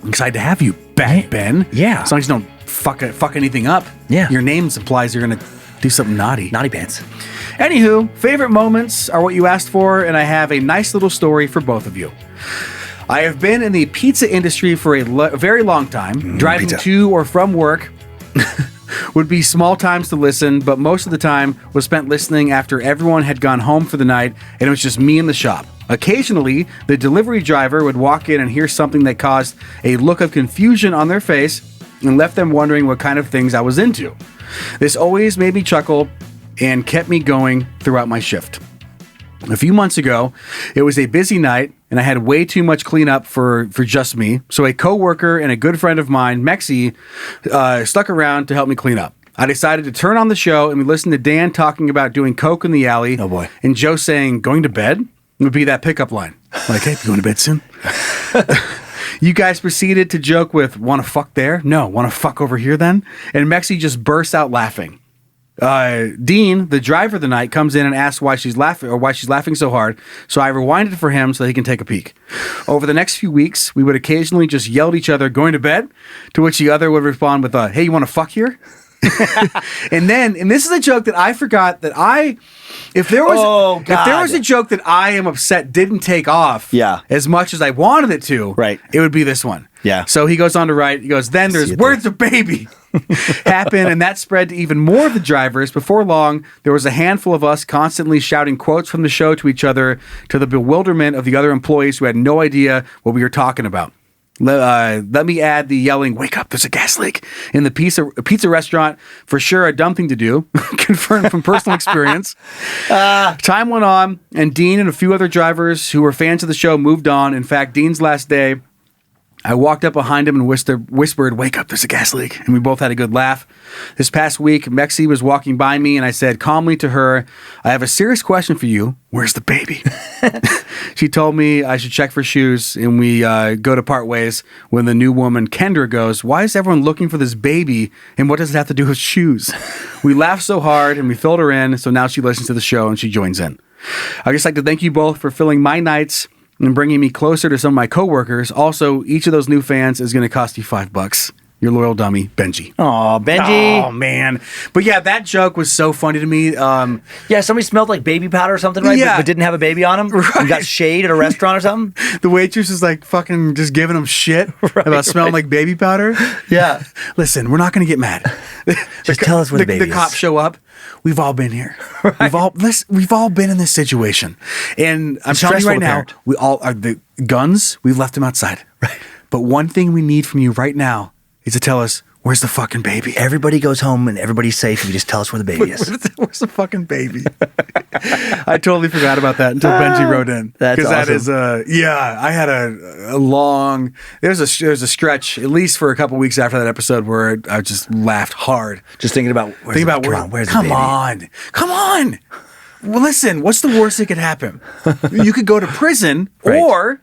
I'm excited to have you back, Ben. Yeah. As long as you don't fuck anything up. Yeah. Your name implies you're going to do something naughty. Naughty pants. Anywho, favorite moments are what you asked for, and I have a nice little story for both of you. I have been in the pizza industry for a very long time. Driving to or from work would be small times to listen, but most of the time was spent listening after everyone had gone home for the night, and it was just me in the shop. Occasionally, the delivery driver would walk in and hear something that caused a look of confusion on their face and left them wondering what kind of things I was into. This always made me chuckle and kept me going throughout my shift. A few months ago, it was a busy night and I had way too much cleanup for just me. So a coworker and a good friend of mine, Mexi, stuck around to help me clean up. I decided to turn on the show and we listened to Dan talking about doing coke in the alley. Oh boy. And Joe saying, going to bed? Would be that pickup line. Like, hey, you going to bed soon? You guys proceeded to joke with, want to fuck there? No, want to fuck over here then? And Mexi just bursts out laughing. Dean, the driver of the night, comes in and asks why she's laughing so hard. So I rewinded for him so that he can take a peek. Over the next few weeks, we would occasionally just yell at each other, going to bed, to which the other would respond with, hey, you want to fuck here? And this is a joke that I forgot that if there was a joke that I am upset didn't take off as much as I wanted it to, right, it would be this one. Yeah. So he goes on to write, he goes, then there's where's the baby? Happen, and that spread to even more of the drivers. Before long, there was a handful of us constantly shouting quotes from the show to each other, to the bewilderment of the other employees who had no idea what we were talking about. Let me add the yelling, wake up, there's a gas leak, in the pizza restaurant. For sure, a dumb thing to do. Confirmed from personal experience. Time went on, and Dean and a few other drivers who were fans of the show moved on. In fact, Dean's last day, I walked up behind him and whispered, wake up, there's a gas leak. And we both had a good laugh. This past week, Mexi was walking by me and I said calmly to her, I have a serious question for you. Where's the baby? She told me I should check for shoes, and we go to part ways when the new woman, Kendra, goes, why is everyone looking for this baby, and what does it have to do with shoes? We laughed so hard and we filled her in, so now she listens to the show and she joins in. I'd just like to thank you both for filling my nights and bringing me closer to some of my coworkers. Also, each of those new fans is going to cost you $5. Your loyal dummy, Benji. Aw, Benji. Oh, man. But yeah, that joke was so funny to me. Yeah, somebody smelled like baby powder or something, right? Yeah. But didn't have a baby on him? Right. And got shade at a restaurant or something? The waitress is like fucking just giving him shit about smelling like baby powder. Yeah. Listen, we're not going to get mad. Just tell us where the baby The cops show up. We've all been here. Right. We've all been in this situation. And I'm telling you right now, we all are the guns, we've left them outside. Right. But one thing we need from you right now is to tell us, where's the fucking baby? Everybody goes home and everybody's safe if you just tell us where the baby is. Where's the fucking baby? I totally forgot about that until Benji wrote in. That's awesome. That is, I had a long, there's a stretch, at least for a couple weeks after that episode, where I just laughed hard. Just thinking about, where's the baby? Come on. Well, listen, what's the worst that could happen? You could go to prison, right, or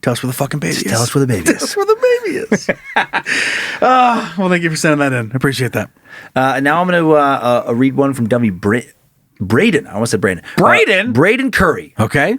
tell us where the fucking baby is. Tell us where the baby is. Tell us where the baby is. Well, thank you for sending that in. I appreciate that. Now I'm going to read one from dummy Braden. I almost said Braden. Braden Curry. Okay.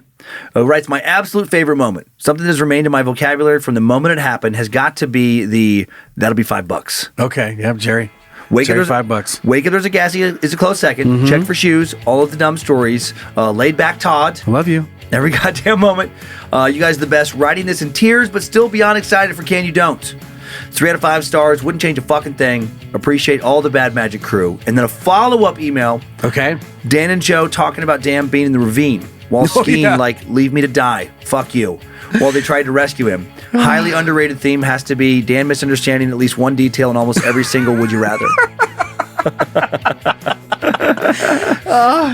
Writes, my absolute favorite moment. Something that's remained in my vocabulary from the moment it happened has got to be that'll be $5. Okay. Yep, Jerry. Jerry, $5. Wake Up There's a Gassy is a close second. Mm-hmm. Check for shoes. All of the dumb stories. Laid Back Todd. I love you. Every goddamn moment. You guys are the best. Writing this in tears, but still beyond excited for Can You Don't. 3 out of 5 stars. Wouldn't change a fucking thing. Appreciate all the Bad Magic crew. And then a follow-up email. Okay. Dan and Joe talking about Dan being in the ravine while skiing like, leave me to die. Fuck you. While they tried to rescue him. Highly underrated theme has to be Dan misunderstanding at least one detail in almost every single Would You Rather.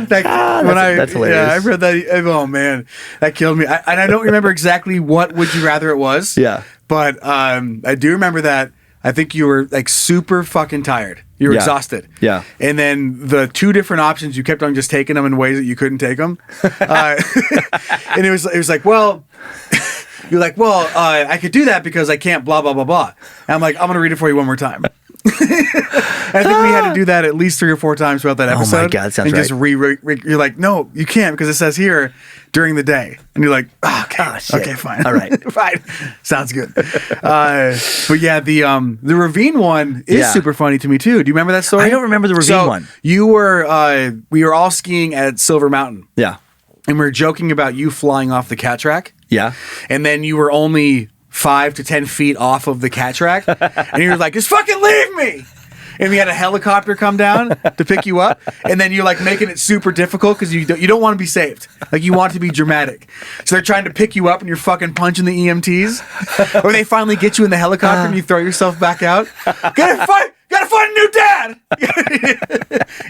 That's hilarious. Yeah, I read that. Oh man, that killed me. I don't remember exactly what Would You Rather it was. Yeah, but I do remember that. I think you were like super fucking tired. You were exhausted. Yeah, and then the two different options, you kept on just taking them in ways that you couldn't take them. And it was like, well. You're like, well, I could do that because I can't blah, blah, blah, blah. And I'm like, I'm going to read it for you one more time. I think we had to do that at least 3 or 4 times throughout that episode. Oh my God, that sounds right. And just you're like, no, you can't because it says here during the day. And you're like, oh, okay, okay, fine. All right. Fine. Sounds good. But yeah, the ravine one is super funny to me too. Do you remember that story? I don't remember the ravine one. We were all skiing at Silver Mountain. Yeah. And we were joking about you flying off the cat track. Yeah. And then you were only 5 to 10 feet off of the cat track. And you were like, just fucking leave me. and we had a helicopter come down to pick you up, and then you're like making it super difficult because you don't want to be saved. Like you want to be dramatic. So they're trying to pick you up, and you're fucking punching the EMTs, or they finally get you in the helicopter and you throw yourself back out. Gotta find a new dad.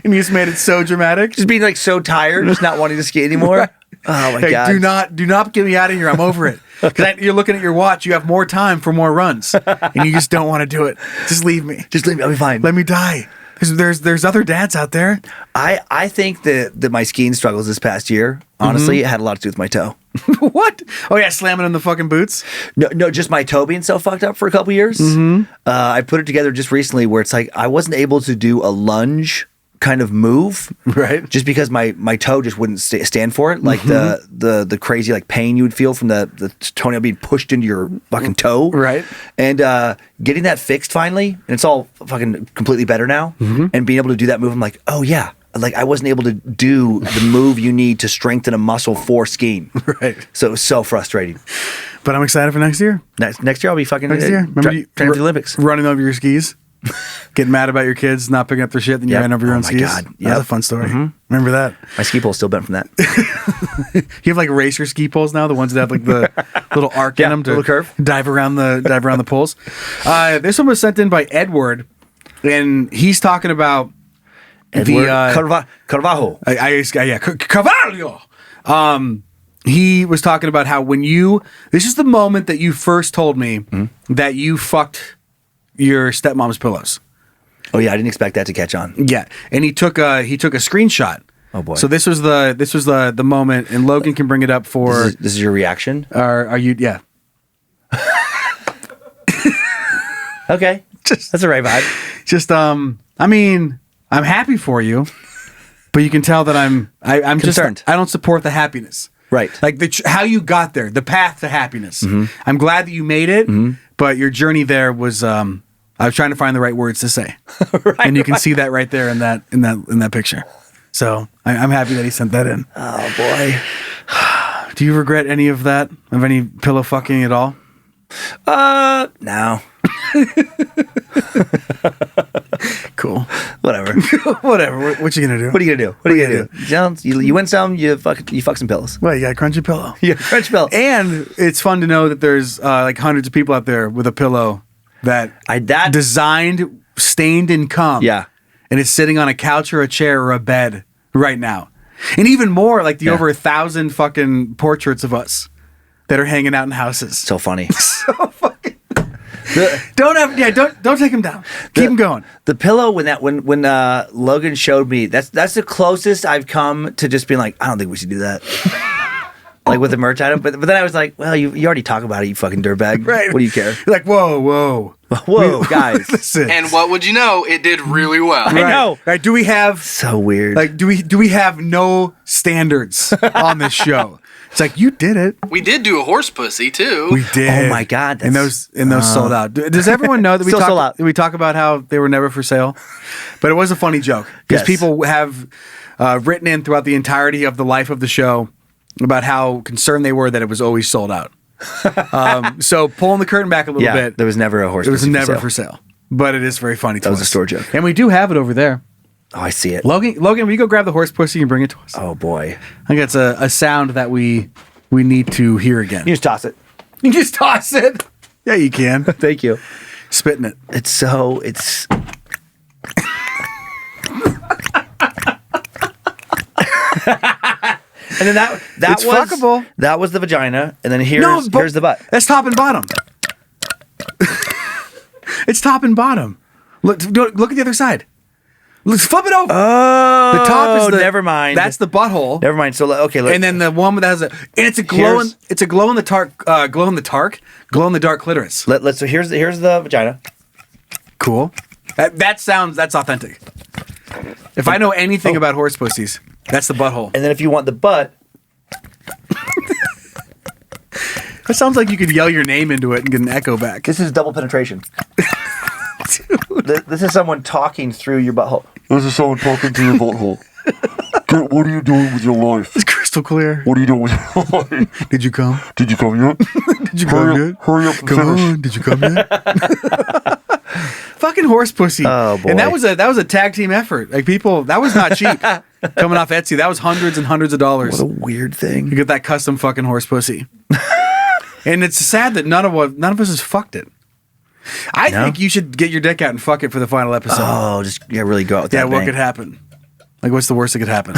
And you just made it so dramatic. Just being like so tired, just not wanting to ski anymore. Oh my Hey, God. do not get me out of here. I'm over it. Because you're looking at your watch. You have more time for more runs, and you just don't want to do it. Just leave me. Just leave me. I'll be fine. Let me die. There's other dads out there. I think that my skiing struggles this past year, honestly, it had a lot to do with my toe. What? Oh yeah, slamming in the fucking boots. No, just my toe being so fucked up for a couple years. I put it together just recently where it's like I wasn't able to do a lunge kind of move, right? Just because my toe just wouldn't stand for it, like the crazy like pain you would feel from the toenail being pushed into your fucking toe, right? And getting that fixed finally, and it's all fucking completely better now. And being able to do that move, I'm like, oh yeah, like I wasn't able to do the move you need to strengthen a muscle for skiing, right? So it was so frustrating. But I'm excited for next year. Next year I'll be fucking next year. training for the Olympics, running over your skis. Getting mad about your kids not picking up their shit, then you ran over your own skis. God. That was a fun story. Remember that? My ski pole's still bent from that. You have like racer ski poles now, the ones that have like the little arc in them to little curve. dive around the poles. This one was sent in by Edward, and he's talking about Carvalho. Carvalho. He was talking about how this is the moment that you first told me that you fucked your stepmom's pillows. Oh yeah, I didn't expect that to catch on. Yeah, and he took a screenshot. Oh boy! So this was the moment, and Logan can bring it up for. This is your reaction. Are you? Yeah. Okay, that's the right vibe. Just I mean, I'm happy for you, but you can tell that I'm concerned. I don't support the happiness. Right. Like how you got there, the path to happiness. I'm glad that you made it, but your journey there was. I was trying to find the right words to say, and you can see that right there in that picture. So I'm happy that he sent that in. Oh boy. Do you regret any of that? Of any pillow fucking at all? No. Cool. Whatever. Whatever. What you gonna do? What are you gonna do? What are you gonna do? Jones, you win some, you fuck some pillows. Well, you got a crunchy pillow. Yeah, crunchy pillow. And it's fun to know that there's like hundreds of people out there with a pillow that designed, stained in cum. Yeah. And it's sitting on a couch or a chair or a bed right now. And even more, like the over 1,000 fucking portraits of us that are hanging out in houses. So funny. So fucking. Don't take him down. Keep him going. The pillow when Logan showed me, that's the closest I've come to just being like, I don't think we should do that. Like with the merch item, but then I was like, well, you already talk about it, you fucking dirtbag. Right? What do you care? You're like, whoa, guys. Listen. And what would you know? It did really well. I know. Right? Do we have so weird? Like, do we have no standards on this show? It's like you did it. We did do a horse pussy too. We did. Oh my God! And those sold out. Does everyone know that we talk about how they were never for sale? But it was a funny joke because people have written in throughout the entirety of the life of the show about how concerned they were that it was always sold out. So pulling the curtain back a little bit, there was never a horse. It was never for sale, but it is very funny. That was a store joke, and we do have it over there. Oh, I see it. Logan, will you go grab the horse pussy and bring it to us? Oh boy, I think it's a sound that we need to hear again. You just toss it. You just toss it. Yeah, you can. Thank you. Spitting it. It's. And then that it's was fuckable. That was the vagina, and then here's the butt. That's top and bottom. It's top and bottom. Look at the other side. Let's flip it over. Oh, the top is never mind. That's the butthole. Never mind. So okay, look. And then the one that has it's a glow in the dark clitoris. So here's the vagina. Cool. That's authentic. If I know anything about horse pussies, that's the butthole. And then if you want the butt, that sounds like you could yell your name into it and get an echo back. This is double penetration. This is someone talking through your butthole. This is someone talking to your butthole. What are you doing with your life? It's crystal clear. What are you doing with your life? Did you come? Did you come yet? Did you come yet? Hurry up and Come finish. on. Did you come yet? Fucking fucking horse pussy. Oh, boy. And that was a tag team effort. Like people, that was not cheap. Coming off Etsy, that was hundreds and hundreds of dollars. What a weird thing. You get that custom fucking horse pussy. And it's sad that none of us has fucked it. I think you should get your dick out and fuck it for the final episode. Oh, just really go out with that. Yeah, what bang. could happen? Like, what's the worst that could happen?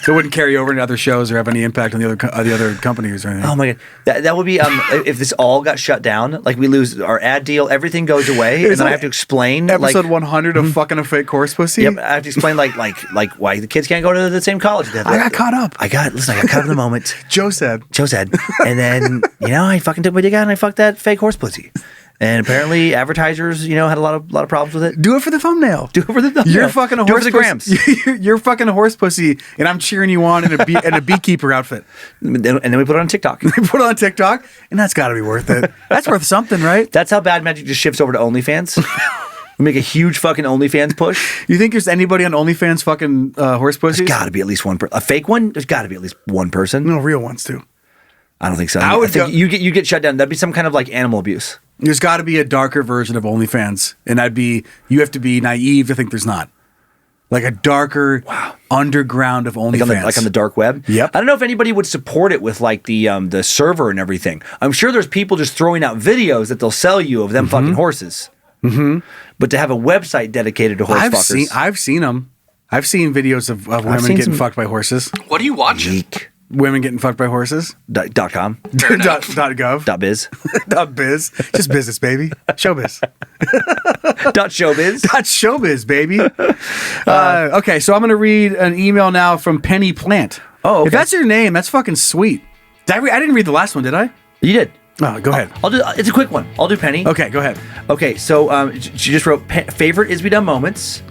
So it wouldn't carry over into other shows or have any impact on the other companies or anything. Oh my god, that would be if this all got shut down, like we lose our ad deal, everything goes away, and then I have to explain episode 100 of fucking a fake horse pussy. Yep, I have to explain like why the kids can't go to the same college. I got caught up. I got caught up in the moment. Joe said, and then I fucking took my dick out and I fucked that fake horse pussy. And apparently, advertisers, had a lot of problems with it. Do it for the thumbnail. You're fucking a horse. Do it for the grams. You're fucking a horse pussy, and I'm cheering you on in a beekeeper outfit. And then we put it on TikTok. We put it on TikTok, and that's got to be worth it. That's worth something, right? That's how Bad Magic just shifts over to OnlyFans. We make a huge fucking OnlyFans push. You think there's anybody on OnlyFans fucking horse pussies? There's got to be at least one. A fake one. There's got to be at least one person. No, real ones too. I don't think so. I think you get shut down. That'd be some kind of like animal abuse. There's got to be a darker version of OnlyFans, and you have to be naive to think there's not. Like a darker underground of OnlyFans. Like on the dark web? Yep. I don't know if anybody would support it with like the server and everything. I'm sure there's people just throwing out videos that they'll sell you of them fucking horses. Mm-hmm. But to have a website dedicated to horse fuckers. I've seen them. I've seen videos of women getting fucked by horses. What are you watching? Geek. Women getting fucked by horses. .com. .gov. .biz. .biz. Just business, baby. Showbiz. .showbiz. .showbiz, baby. Okay, so I'm going to read an email now from Penny Plant. Oh, okay. If that's your name, that's fucking sweet. I didn't read the last one, did I? You did. Oh, go ahead. I'll do. It's a quick one. I'll do Penny. Okay, go ahead. Okay, so she just wrote favorite Is We Done moments.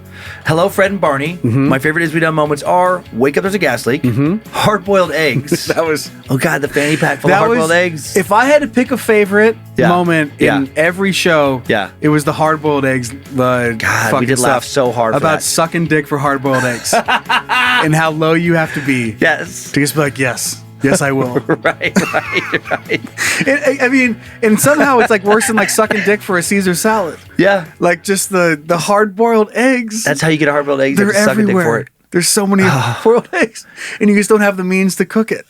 Hello, Fred and Barney. Mm-hmm. My favorite Is We Done moments are wake up, there's a gas leak, hard-boiled eggs. That was... Oh, God, the fanny pack full of hard-boiled eggs. If I had to pick a favorite moment in every show, it was the hard-boiled eggs. God, we did laugh so hard about sucking dick for hard-boiled eggs. And how low you have to be. Yes. To just be like, yes. Yes, I will. Right. I mean, and somehow it's like worse than like sucking dick for a Caesar salad. Yeah. Like just the hard-boiled eggs. That's how you get a hard-boiled egg. They're you have to suck a dick for everywhere. it. There's so many hard-boiled eggs, and you just don't have the means to cook it.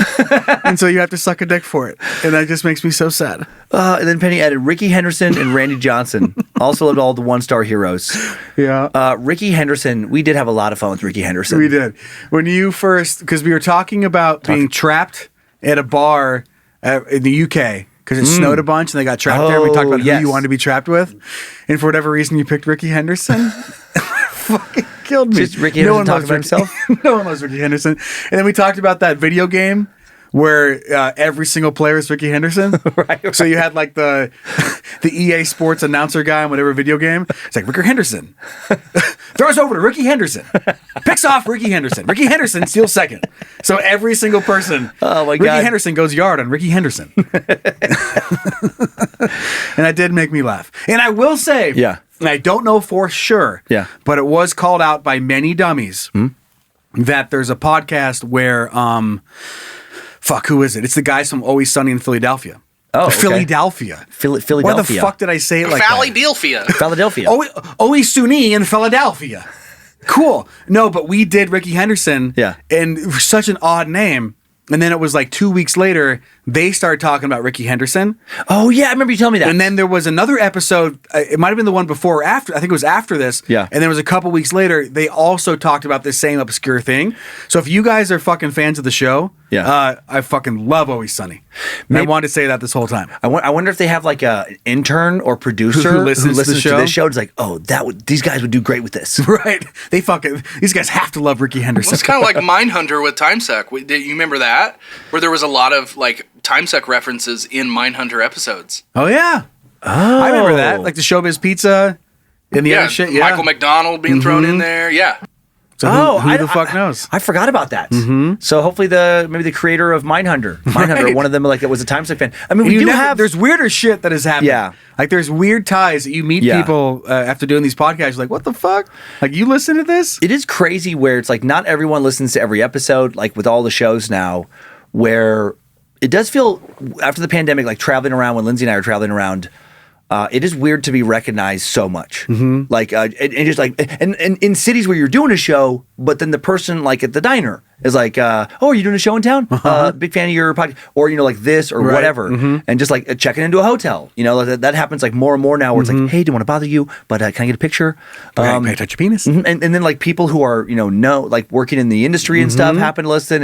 And so you have to suck a dick for it. And that just makes me so sad. And then Penny added Ricky Henderson and Randy Johnson. Also loved all the one-star heroes. Yeah. Ricky Henderson, we did have a lot of fun with Ricky Henderson. We did. When you first, because we were talking about being trapped at a bar in the UK, because it snowed a bunch and they got trapped there. We talked about who you wanted to be trapped with. And for whatever reason, you picked Ricky Henderson. Fucking killed me. Just Ricky Henderson talking about himself? No one loves Ricky Henderson. And then we talked about that video game where every single player is Ricky Henderson. Right. So you had like the EA Sports announcer guy in whatever video game. It's like Ricky Henderson throws over to Ricky Henderson, picks off Ricky Henderson. Ricky Henderson steals second. So every single person, Ricky Henderson goes yard on Ricky Henderson. And that did make me laugh. And I will say, and I don't know for sure, but it was called out by many dummies that there's a podcast where, who is it? It's the guys from Always Sunny in Philadelphia. Oh, okay. Philadelphia. Philadelphia. Why the fuck did I say it like Philadelphia. that? Philadelphia. Always Sunny in Philadelphia. Cool. No, but we did Ricky Henderson. Yeah. And it was such an odd name. And then it was like 2 weeks later, they started talking about Ricky Henderson. Oh, yeah. I remember you telling me that. And then there was another episode. It might have been the one before or after. I think it was after this. Yeah. And then it was a couple weeks later. They also talked about this same obscure thing. So if you guys are fucking fans of the show, I fucking love Always Sunny. I wanted to say that this whole time. I wonder if they have like an intern or producer who listens to this show. It's like, oh, these guys would do great with this. Right. These guys have to love Ricky Henderson. Well, it's kind of like Mindhunter with Timesuck. You remember that? Where there was a lot of like Timesuck references in Mindhunter episodes. Oh yeah. I remember that. Like the Showbiz Pizza and the other shit. Yeah. Michael McDonald being thrown in there. Yeah. So who the fuck knows? I forgot about that. So hopefully maybe the creator of Mindhunter, one of them like that was a Timesuck fan. I mean, there's weirder shit that has happened. Yeah. Like there's weird ties that you meet people after doing these podcasts. You're like, what the fuck? Like you listen to this? It is crazy where it's like not everyone listens to every episode. Like with all the shows now, where it does feel after the pandemic, like traveling around when Lindsay and I are traveling around. it is weird to be recognized so much. Like, and just like, and in cities where you're doing a show, but then the person like at the diner is like, oh, are you doing a show in town? Big fan of your podcast, or like this or whatever, and just like checking into a hotel. That happens like more and more now. Where it's like, hey, don't want to bother you, but can I get a picture? Can I touch your penis? And then like people who are like working in the industry and stuff happen to listen.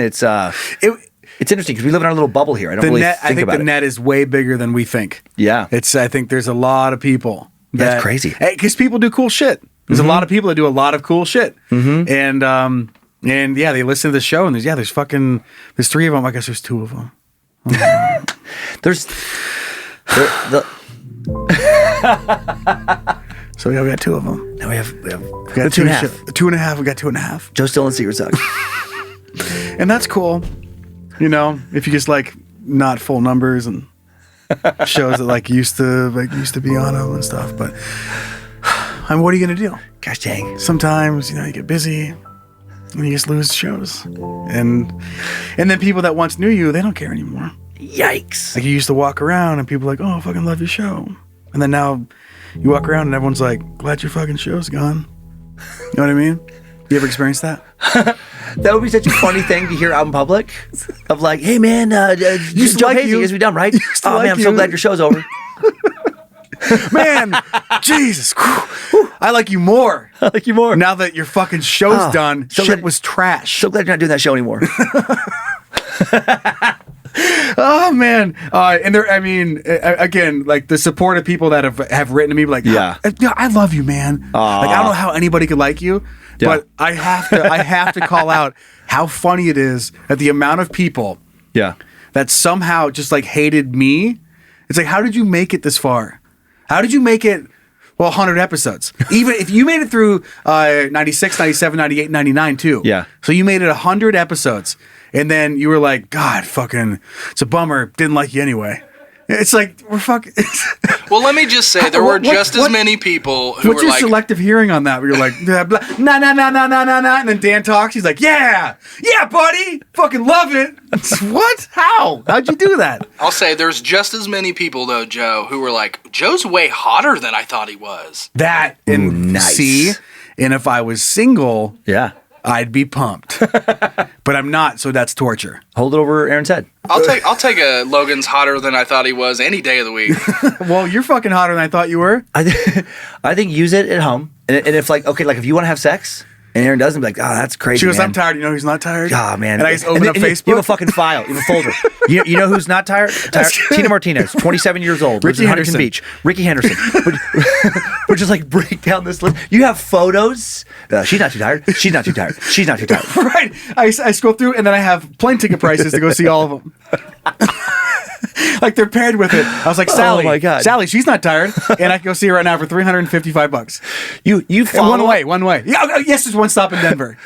It's interesting because we live in our little bubble here. I think the net is way bigger than we think. Yeah. I think there's a lot of people. That's crazy. Because people do cool shit. There's a lot of people that do a lot of cool shit. And yeah, they listen to the show and there's 3 of them. I guess there's 2 of them. So yeah, we got 2 of them. Now we have 2.5. 2.5. We got 2.5. Joe's still in Secret Suck. And that's cool. If you just like not full numbers and shows that like used to be on them and stuff. But what are you gonna do? Gosh dang. Sometimes you get busy and you just lose shows. And then people that once knew you, they don't care anymore. Yikes. Like you used to walk around and people are like, oh, I fucking love your show. And then now you walk around and everyone's like, glad your fucking show's gone. You know what I mean? You ever experienced that? That would be such a funny thing to hear out in public. Of like, hey man, Joe Pacey, you guys be done, right? Oh man, I'm so glad your show's over. Man, Jesus. I like you more. I like you more. Now that your fucking show's done, so shit glad- was trash. So glad you're not doing that show anymore. Oh man, and there. I mean, again, like the support of people that have written to me, like, Yeah. I love you, man. Like, I don't know how anybody could like you, but I have to call out how funny it is that the amount of people, that somehow just like hated me. It's like, how did you make it this far? How did you make it? Well, 100 episodes. Even if you made it through 96, 97, 98, 99 too. Yeah. So you made it 100 episodes. And then you were like, God, fucking, it's a bummer. Didn't like you anyway. It's like, we're fucking. Well, let me just say, there were just as many people who What's were your like, selective hearing on that? Where you're like, nah, and then Dan talks. He's like, yeah, buddy. Fucking love it. What? How? How'd you do that? I'll say there's just as many people, though, Joe, who were like, Joe's way hotter than I thought he was. That, and nice. see, and if I was single, Yeah. I'd be pumped. But I'm not, so that's torture. Hold it over Aaron's head. I'll take a Logan's hotter than I thought he was any day of the week. Well, you're fucking hotter than I thought you were. I think use it at home. And if like, okay, like if you want to have sex, and Aaron doesn't, be like, oh, that's crazy. She goes, man. I'm tired. You know who's not tired? Ah, man. And I just open up Facebook. You have a fucking file. You have a folder. You know who's not tired? Tina Martinez, 27 years old. Lives in Huntington Beach. Ricky Henderson. We're just like break down this list. You have photos. She's not too tired. She's not too tired. She's not too tired. Right. I scroll through and then I have plane ticket prices to go see all of them. Like they're paired with it. I was like, Sally. Oh my God. Sally, she's not tired. And I can go see her right now for $355. You follow One way. Yeah, yes, there's one stop in Denver.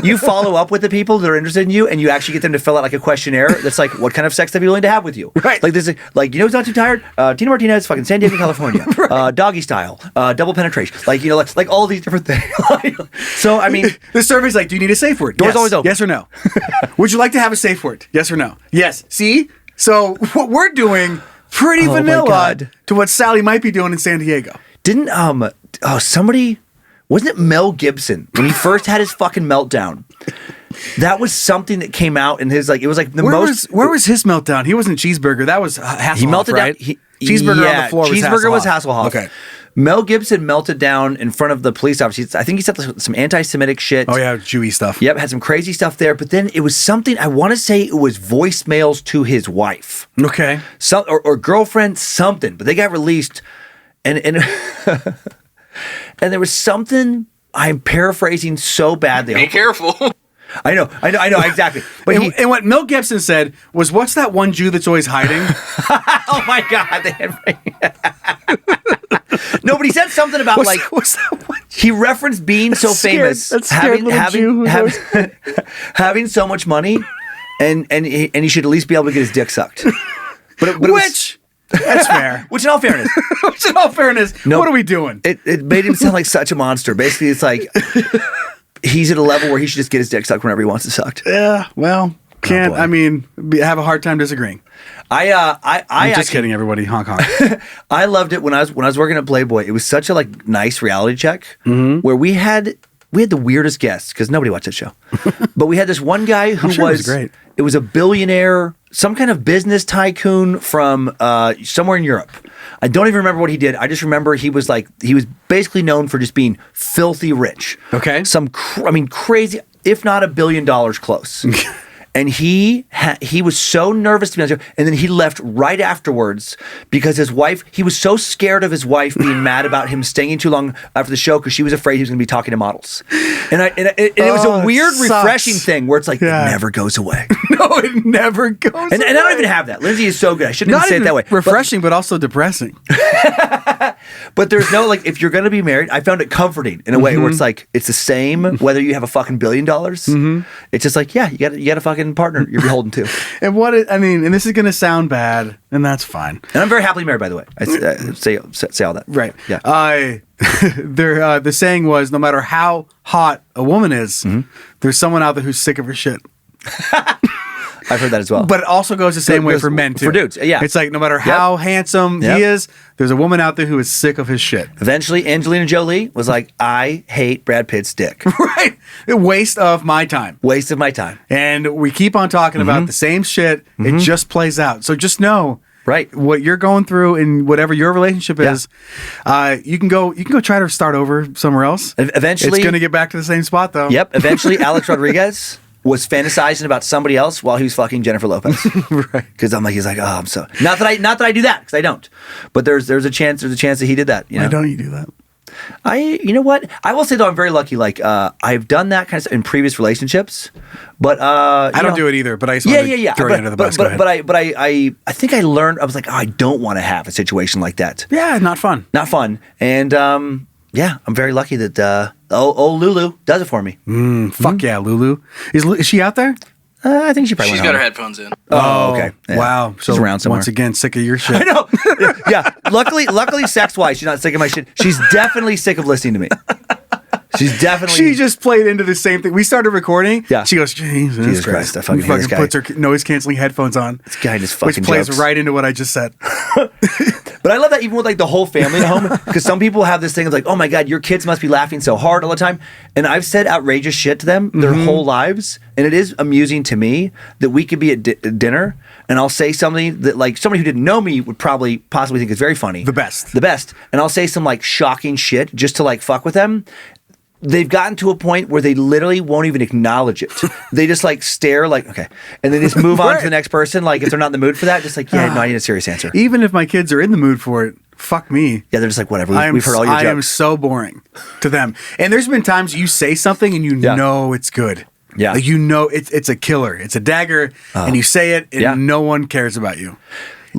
You follow up with the people that are interested in you, and you actually get them to fill out like a questionnaire that's like, what kind of sex they'd be willing to have with you? Right. Like this, like, you know who's not too tired? Tina Martinez, fucking San Diego, California. Right. Doggy style, double penetration. Like, you know, like all these different things. So, I mean, The survey's like, do you need a safe word? Door's Yes. always open. Yes or no? Would you like to have a safe word? Yes or no? Yes. See? So what we're doing, pretty Oh my vanilla God. to what Sally might be doing in San Diego. didn't somebody, wasn't it Mel Gibson when he first had his fucking meltdown? That was something that came out in his, like, it was like the most. Where was his meltdown? He wasn't Cheeseburger. That was Hasselhoff, He melted right? down. Cheeseburger on the floor Cheeseburger was Hasselhoff. Hasselhoff. Okay. Mel Gibson melted down in front of the police officer. I think he said some anti-Semitic shit. Oh, yeah, Jewy stuff. Yep, had some crazy stuff there. But then it was something, I want to say it was voicemails to his wife. Okay. Or girlfriend, something. But they got released. And and there was something, I'm paraphrasing so badly. Be careful. I know, exactly. But And what Mel Gibson said was, what's that one Jew that's always hiding? oh my God. No, but he said something about what's that one? he referenced being so famous, That scared little Jew who's having so much money, and he should at least be able to get his dick sucked. But it was, That's fair. which in all fairness, What are we doing? it made him sound like such a monster. Basically, it's like he's at a level where he should just get his dick sucked whenever he wants it sucked. Yeah, well, Can't. boy. I mean, have a hard time disagreeing. I'm Just actually- kidding, everybody. Honk honk. I loved it when I was working at Playboy. It was such a like nice reality check where we had the weirdest guests because nobody watched that show, but we had this one guy who sure it was great. It was a billionaire, some kind of business tycoon from somewhere in Europe. I don't even remember what he did. I just remember he was basically known for just being filthy rich. Okay. Crazy, if not $1 billion close. And he was so nervous to be on the show, and then he left right afterwards because his wife. He was so scared of his wife being mad about him staying too long after the show because she was afraid he was going to be talking to models. And it was a weird, refreshing thing where it's like it never goes away. No, it never goes away. And I don't even have that. Lindsay is so good. I shouldn't even say it that way. Refreshing, but also depressing. But there's no like if you're going to be married. I found it comforting in a way where it's like it's the same whether you have a fucking $1 billion. It's just like you got a fucking partner you're beholden to. And this is going to sound bad, and that's fine. And I'm very happily married, by the way. I say all that. Right. Yeah. The saying was, no matter how hot a woman is, there's someone out there who's sick of her shit. I've heard that as well. But it also goes the same way for men, too. For dudes, yeah. It's like no matter how handsome he is, there's a woman out there who is sick of his shit. Eventually, Angelina Jolie was like, I hate Brad Pitt's dick. Right. A waste of my time. Waste of my time. And we keep on talking about the same shit. It just plays out. So just know what you're going through and whatever your relationship is, you can go try to start over somewhere else. Eventually, it's going to get back to the same spot, though. Yep. Eventually, Alex Rodriguez was fantasizing about somebody else while he was fucking Jennifer Lopez. Right. Because he's like, oh, I'm so not that I do that because I don't. But there's a chance that he did that. You know? Why don't you do that? You know what? I will say though, I'm very lucky. Like, I've done that kind of stuff in previous relationships, but I don't do it either. But I just want to throw you under the bus. I think I learned. I was like, oh, I don't want to have a situation like that. Yeah, not fun. Not fun. And I'm very lucky that old Lulu does it for me. Fuck yeah, Lulu. Is she out there? I think she probably. She's went got her home. headphones in. Oh, okay. Yeah. Wow. She's around somewhere. Once again, sick of your shit. I know. Yeah. Luckily, sex-wise, she's not sick of my shit. She's definitely sick of listening to me. She's definitely. She just played into the same thing. We started recording. Yeah. She goes, Jesus Christ, I fucking hate this guy. puts her noise canceling headphones on. This guy just fucking which plays jokes. right into what I just said. But I love that even with like the whole family at home, because some people have this thing of like, oh my God, your kids must be laughing so hard all the time. And I've said outrageous shit to them their whole lives. And it is amusing to me that we could be at dinner and I'll say something that like somebody who didn't know me would probably possibly think is very funny. The best. And I'll say some like shocking shit just to like fuck with them. They've gotten to a point where they literally won't even acknowledge it. They just like stare like, okay. And then just move on to the next person. Like if they're not in the mood for that, just like, yeah, no, I need a serious answer. Even if my kids are in the mood for it, fuck me. Yeah, they're just like, whatever. We've heard all your jokes. I am so boring to them. And there's been times you say something and you know it's good. Yeah. Like you know it's a killer. It's a dagger. And you say it and no one cares about you.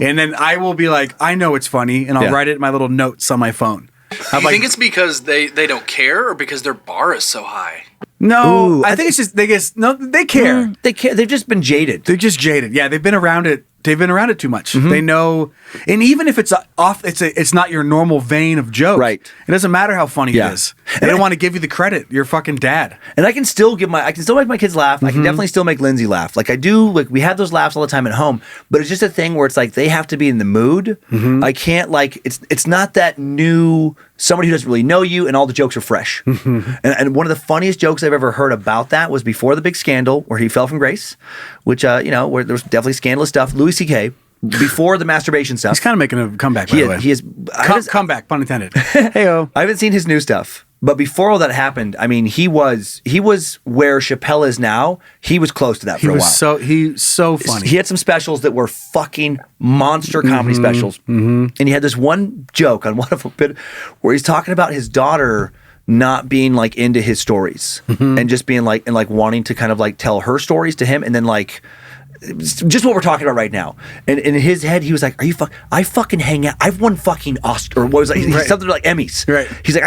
And then I will be like, I know it's funny. And I'll write it in my little notes on my phone. Do you think it's because they don't care or because their bar is so high? No, I think it's just they care. They care. They've just been jaded. They're just jaded. Yeah, they've been around it. They've been around it too much. They know, and even if it's off, it's not your normal vein of joke. Right. It doesn't matter how funny it is. They don't want to give you the credit. You're fucking dad. And I can still make my kids laugh. I can definitely still make Lindsay laugh. Like I do. Like we have those laughs all the time at home. But it's just a thing where it's like they have to be in the mood. I can't like it's not that new somebody who doesn't really know you and all the jokes are fresh. And one of the funniest jokes I've ever heard about that was before the big scandal where he fell from grace, which where there was definitely scandalous stuff. Louis C.K. before the masturbation stuff. He's kind of making a comeback, by the way. He is comeback, pun intended. Hey-o. I haven't seen his new stuff. But before all that happened, I mean, he was where Chappelle is now. He was close to that for a while. He's so funny. He had some specials that were fucking monster comedy specials. And he had this one joke on one of them where he's talking about his daughter not being like into his stories and just being like, and like wanting to kind of like tell her stories to him. And then like, just what we're talking about right now. And in his head, he was like, I fucking hang out. I've won fucking Oscar, or what was like, something like Emmys. Right. He's like,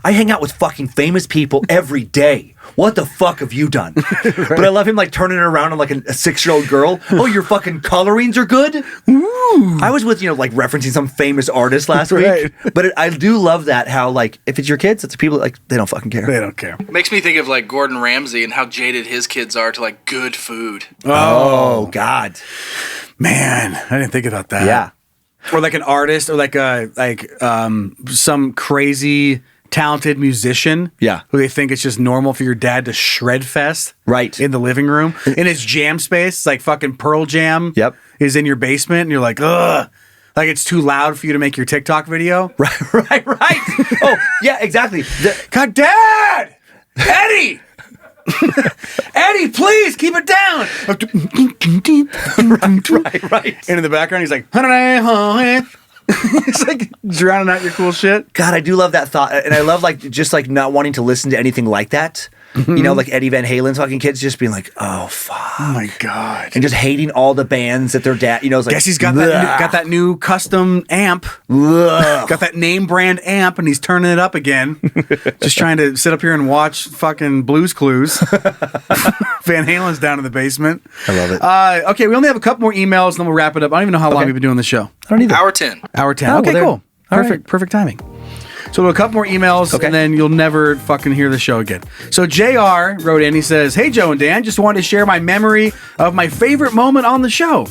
I hang out with fucking famous people every day. what the fuck have you done? But I love him like turning it around on like a 6-year-old girl. Oh, your fucking colorings are good? Ooh. I was with, like referencing some famous artist last week. But I do love that, how like, if it's your kids, it's people like, they don't fucking care. They don't care. Makes me think of like Gordon Ramsay and how jaded his kids are to like good food. Oh God. Man, I didn't think about that. Yeah. Or like an artist, or like some crazy talented musician. Yeah. Who they think it's just normal for your dad to shred fest. Right. In the living room. In his jam space. It's like fucking Pearl Jam. Yep. Is in your basement, and you're like, ugh. Like it's too loud for you to make your TikTok video. Right. Oh, yeah, exactly. God, Dad! Eddie! Eddie, please keep it down. Right. And in the background, he's like, it's like drowning out your cool shit. God, I do love that thought, and I love like just like not wanting to listen to anything like that. You know, like Eddie Van Halen's fucking kids just being like, oh fuck, Oh my God, and just hating all the bands that their dad. You know, it's like, guess he's got that new custom amp, got that name brand amp, and he's turning it up again. Just trying to sit up here and watch fucking Blues Clues. Van Halen's down in the basement. I love it. Okay, we only have a couple more emails, and then we'll wrap it up. I don't even know how long we've been doing the show. I don't either. Hour 10. Hour 10. Oh, Okay, well, cool. Perfect timing. So we'll do a couple more emails, and then you'll never fucking hear the show again. So JR wrote in, he says, "Hey, Joe and Dan, just wanted to share my memory of my favorite moment on the show.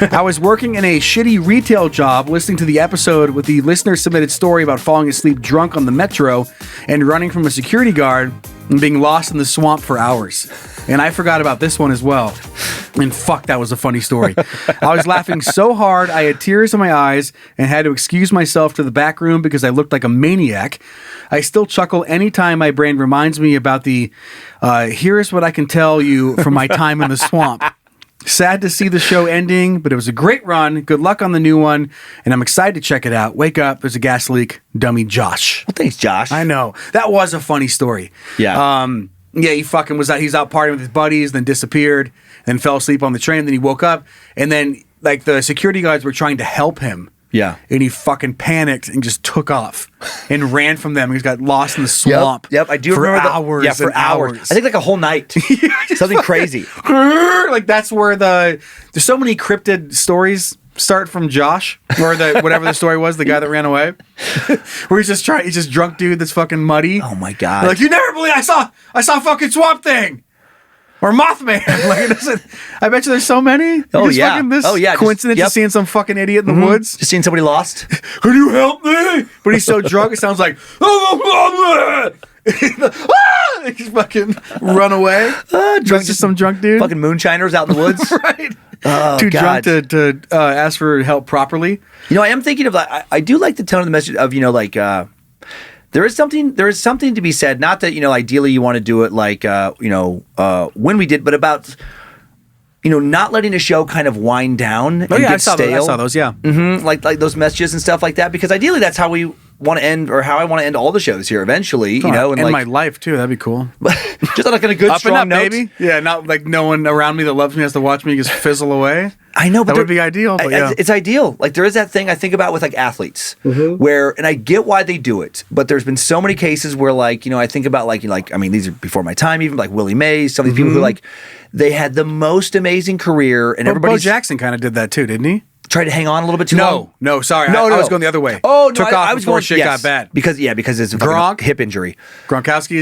I was working in a shitty retail job, listening to the episode with the listener-submitted story about falling asleep drunk on the metro and running from a security guard and being lost in the swamp for hours. And I forgot about this one as well. And fuck, that was a funny story. I was laughing so hard, I had tears in my eyes and had to excuse myself to the back room because I looked like a maniac. I still chuckle anytime my brain reminds me about the, here's what I can tell you from my time in the swamp. Sad to see the show ending, but it was a great run. Good luck on the new one, and I'm excited to check it out. Wake up, there's a gas leak. Dummy Josh." Well, thanks, Josh. I know. That was a funny story. Yeah. Yeah, he fucking was out. He's out partying with his buddies, then disappeared, then fell asleep on the train. Then he woke up, and then like the security guards were trying to help him. Yeah. And he fucking panicked and just took off and ran from them. He got lost in the swamp. Yep. I do for remember hours. Yeah, for hours. I think like a whole night. Something crazy. Like that's where there's so many cryptid stories start from Josh, or the whatever the story was, the guy that ran away. Where he's just drunk dude that's fucking muddy. Oh my God. Like, you never believe I saw fucking Swamp Thing. Or Mothman. Like, I bet you there's so many. Oh, yeah. Coincidence of seeing some fucking idiot in the woods. Just seeing somebody lost. Can you help me? But he's so drunk, it sounds like, just fucking run away. Drunk, just some drunk dude. Fucking moonshiners out in the woods. Right. Oh, Too God. drunk to ask for help properly. You know, I am thinking of like, I do like the tone of the message of, you know, like, there is something to be said. Not that, you know, ideally you want to do it like, when we did, but about, you know, not letting a show kind of wind down and get stale. I saw those, yeah. Mm-hmm, like those messages and stuff like that, because ideally that's how we want to end, or how I want to end all the shows here eventually, you know, and like my life too. That'd be cool. Just like on a good Up strong and up, note. baby. Yeah, not like no one around me that loves me has to watch me just fizzle away. I know, but that would be ideal. But yeah. It's ideal. Like there is that thing I think about with like athletes, where, and I get why they do it, but there's been so many cases where like, you know, I think about like I mean, these are before my time, even like Willie Mays, some of these people who like they had the most amazing career, and everybody. Bo Jackson kind of did that too, didn't he? Tried to hang on a little bit too long. No, sorry. No, I was going the other way. Oh, no. Took off before shit got bad. Because it's a Gronk, hip injury. Gronkowski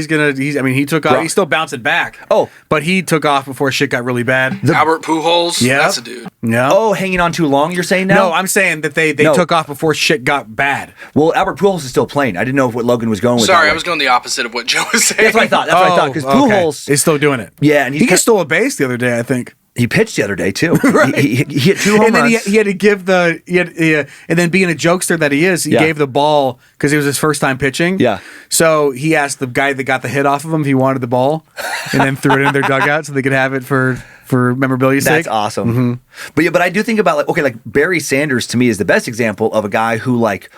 he took off. He's still bouncing back. Oh. But he took off before shit got really bad. Albert Pujols. Yeah. That's a dude. Yeah. Oh, hanging on too long, you're saying now? No, I'm saying that they took off before shit got bad. Well, Albert Pujols is still playing. I didn't know what Logan was going with. Sorry, I was going the opposite of what Joe was saying. That's what I thought. Because Pujols is still doing it. Yeah, and he stole a base the other day, I think. He pitched the other day too. Right. He hit 2 home and then runs. he had to give and then being a jokester that he is, he gave the ball because it was his first time pitching. Yeah. So he asked the guy that got the hit off of him if he wanted the ball, and then threw it in their dugout so they could have it for memorabilia's sake. That's awesome. But I do think about like Barry Sanders to me is the best example of a guy who like,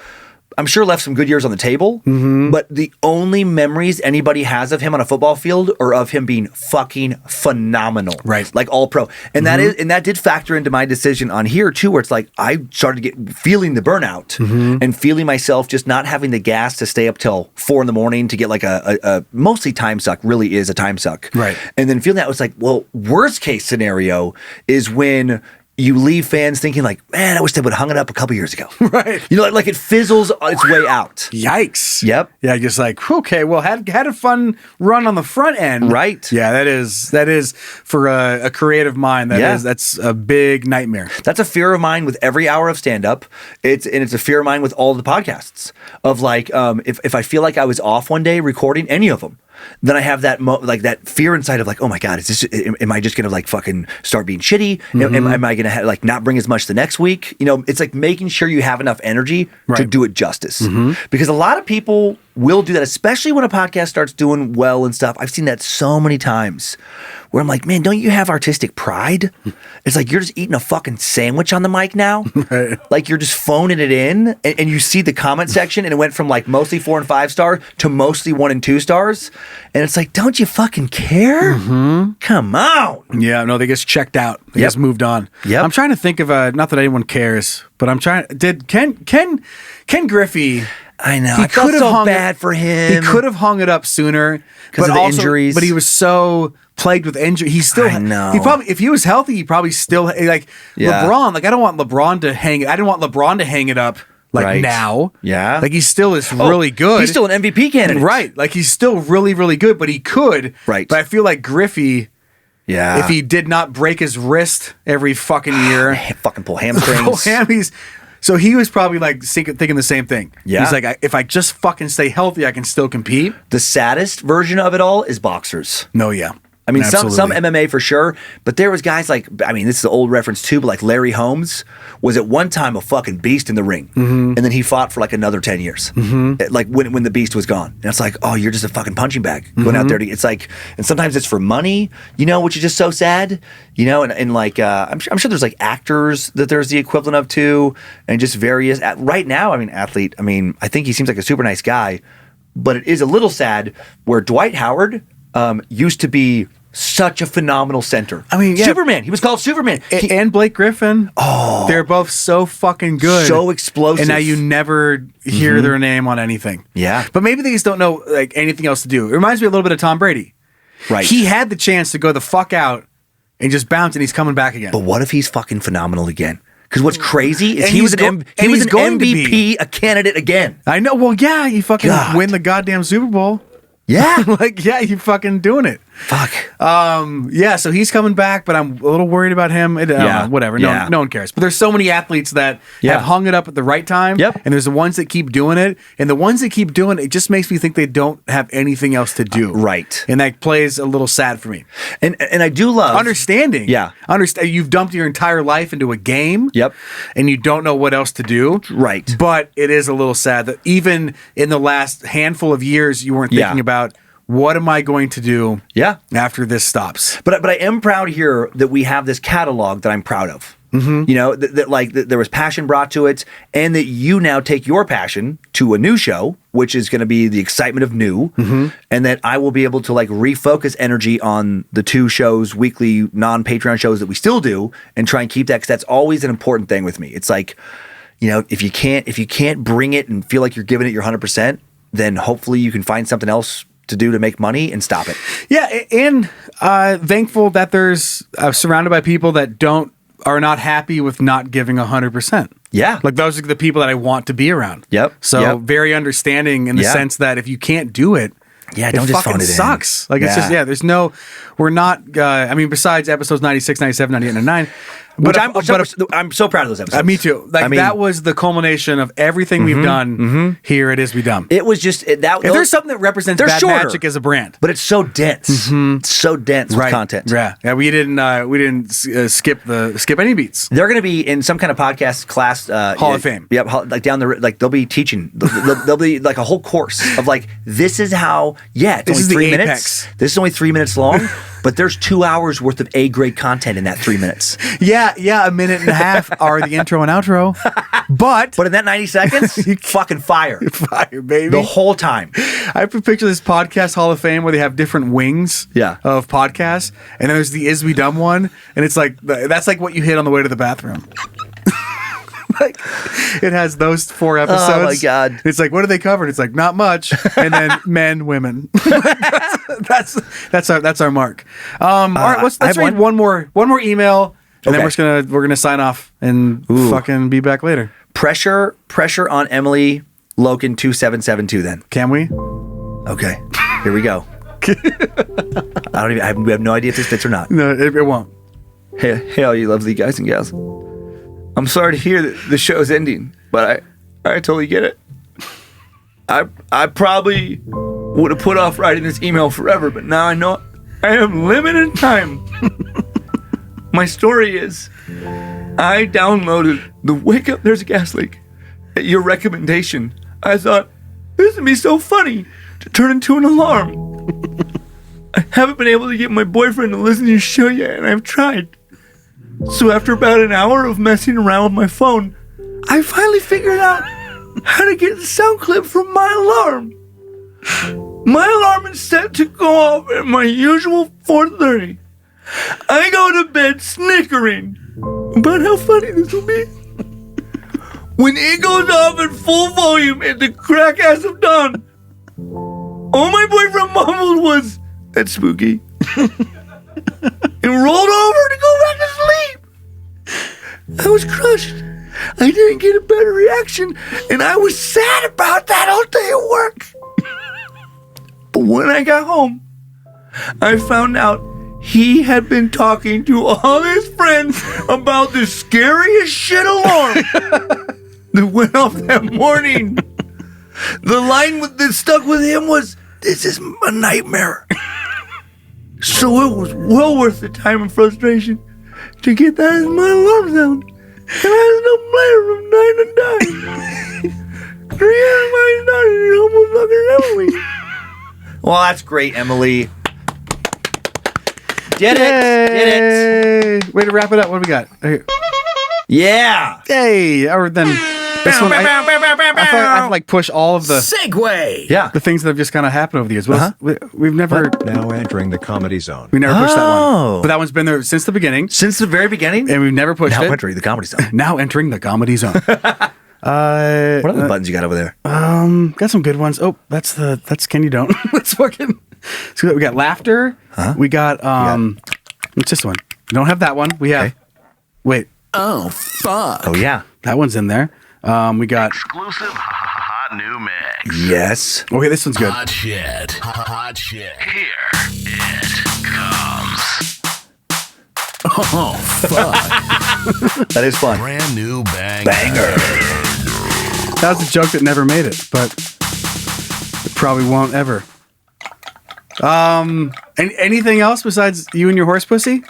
I'm sure left some good years on the table, but the only memories anybody has of him on a football field are of him being fucking phenomenal. Right. Like all pro. And that did factor into my decision on here too, where it's like I started feeling the burnout and feeling myself just not having the gas to stay up till 4 a.m. to get like a mostly Timesuck, really is a Timesuck. Right. And then feeling that was like, well, worst case scenario is when you leave fans thinking like, man, I wish they would have hung it up a couple years ago. Right. You know, like it fizzles its way out. Yikes. Yep. Yeah, just like, okay, well, had a fun run on the front end. Right. Yeah, that is for a creative mind. That's a big nightmare. That's a fear of mine with every hour of stand-up. It's a fear of mine with all the podcasts of like, if I feel like I was off one day recording any of them, then I have that that fear inside of like, oh my God, am I just gonna like fucking start being shitty? Am I gonna like not bring as much the next week? You know, it's like making sure you have enough energy to do it justice. Because a lot of people will do that, especially when a podcast starts doing well and stuff. I've seen that so many times where I'm like, man, don't you have artistic pride? It's like you're just eating a fucking sandwich on the mic now. Right. Like you're just phoning it in, and you see the comment section, and it went from like mostly 4 and 5 star to mostly 1 and 2 stars. And it's like, don't you fucking care? Come on. Yeah, no, they just checked out. They just moved on. Yep. I'm trying to think of not that anyone cares, but I'm trying. Did Ken Griffey? I know. I felt so bad for him. He could have hung it up sooner because of the injuries. But he was so plagued with injury. He still. I know. He probably, if he was healthy, he probably still like LeBron. Like I don't want LeBron to hang. I didn't want LeBron to hang it up. Like now, like he still is really good. He's still an MVP candidate, right? Like he's still really, really good. But he could, right? But I feel like Griffey, if he did not break his wrist every fucking year, fucking pull hamstrings, so he was probably like thinking the same thing. Yeah, he's like, if I just fucking stay healthy, I can still compete. The saddest version of it all is boxers. No, yeah. I mean, some MMA for sure, but there was guys like, I mean, this is an old reference too, but like Larry Holmes was at one time a fucking beast in the ring, and then he fought for like another 10 years, like when the beast was gone. And it's like, oh, you're just a fucking punching bag going out there to, it's like, and sometimes it's for money, you know, which is just so sad, you know, and like, I'm sure there's like actors that there's the equivalent of too, and just various, right now, I mean, athlete, I mean, I think he seems like a super nice guy, but it is a little sad where Dwight Howard used to be such a phenomenal center. I mean, Superman. He was called Superman. And Blake Griffin. Oh, they're both so fucking good, so explosive. And now you never hear their name on anything. Yeah, but maybe they just don't know like anything else to do. It reminds me a little bit of Tom Brady. Right. He had the chance to go the fuck out and just bounce, and he's coming back again. But what if he's fucking phenomenal again? Because what's crazy is he was an going MVP, a candidate again. I know. Well, yeah, you fucking win the goddamn Super Bowl. Yeah, like you fucking doing it. Fuck. Yeah, so he's coming back, but I'm a little worried about him. Whatever. No one cares. But there's so many athletes that have hung it up at the right time. Yep. And there's the ones that keep doing it. And the ones that keep doing it just makes me think they don't have anything else to do. Right. And that plays a little sad for me. And I do love understanding. Yeah. Understand you've dumped your entire life into a game. Yep. And you don't know what else to do. Right. But it is a little sad that even in the last handful of years you weren't thinking about what am I going to do after this stops? But I am proud here that we have this catalog that I'm proud of. You know, that there was passion brought to it, and that you now take your passion to a new show, which is going to be the excitement of new, and that I will be able to like refocus energy on the 2 shows, weekly non-Patreon shows that we still do, and try and keep that, because that's always an important thing with me. It's like, you know, if you can't bring it and feel like you're giving it your 100%, then hopefully you can find something else to do to make money and stop it. Yeah, and thankful that there's surrounded by people that are not happy with not giving 100%. Yeah. Like those are the people that I want to be around. Yep. So very understanding in the sense that if you can't do it, don't just phone it sucks. In. Like it's just, we're not, I mean, besides episodes 96, 97, 98, and 99, I'm so proud of those episodes. Me too. Like that was the culmination of everything we've done here at Is We Dumb. It was just if there's something that represents Bad Magic as a brand, but it's so dense. It's so dense with content. Yeah. We didn't skip any beats. They're going to be in some kind of podcast class, Hall of Fame. Yep. Like down the like they'll be teaching. They'll be like a whole course of like this is how. Yeah, it's only 3 minutes. This is only 3 minutes long. But there's 2 hours worth of A-grade content in that 3 minutes. Yeah, a minute and a half are the intro and outro. But in that 90 seconds, fucking fire. Fire, baby. The whole time. I picture this podcast Hall of Fame where they have different wings of podcasts. And then there's the Is We Dumb one. And it's like, that's like what you hit on the way to the bathroom. Like, it has those 4 episodes. Oh my God. It's like, what do they cover? And it's like, not much. And then men, women. that's our mark. All right, let's read one more email, and then we're gonna sign off and fucking be back later. Pressure on Emily Loken 2772. Then can we? Okay, here we go. we have no idea if this fits or not. No, it won't. Hey, all you lovely guys and gals. I'm sorry to hear that the show's ending, but I totally get it. I probably would have put off writing this email forever, but now I know I have limited time. My story is, I downloaded the Wake Up There's a Gas Leak at your recommendation. I thought, this would be so funny to turn into an alarm. I haven't been able to get my boyfriend to listen to your show yet, and I've tried. So after about an hour of messing around with my phone, I finally figured out how to get the sound clip from my alarm. My alarm is set to go off at my usual 4:30. I go to bed snickering about how funny this will be. When it goes off at full volume at the crack ass of dawn, all my boyfriend mumbled was, "That's spooky," and rolled over to go back to sleep. I was crushed. I didn't get a better reaction, and I was sad about that all day at work. But when I got home, I found out he had been talking to all his friends about the scariest shit alarm that went off that morning. The line that stuck with him was, "This is a nightmare." So it was well worth the time and frustration to get that as my alarm sound. And I was no player from 9 to 9. 3 hours my started and almost fucking Emily. Well, that's great, Emily. Did it. Way to wrap it up. What do we got? Yeah. Hey, or then this one, I have like push all of the segue. Yeah. The things that have just kind of happened over the years. We've never Now entering the comedy zone. pushed that one. But that one's been there since the beginning. Since the very beginning? And we've never pushed now it. entering the comedy zone. Now entering the comedy zone. What other buttons you got over there? Got some good ones. Oh, that's Can You Don't. Let's fucking. So we got laughter. We got what's this one? We don't have that one. We have wait. Oh, fuck. Oh yeah. That one's in there. We got exclusive hot new mix. Yes. Okay, this one's good. Hot shit. Here it comes. Oh, fuck. That is fun. Brand new banger. That was a joke that never made it, but it probably won't ever. Anything else besides you and your horse pussy?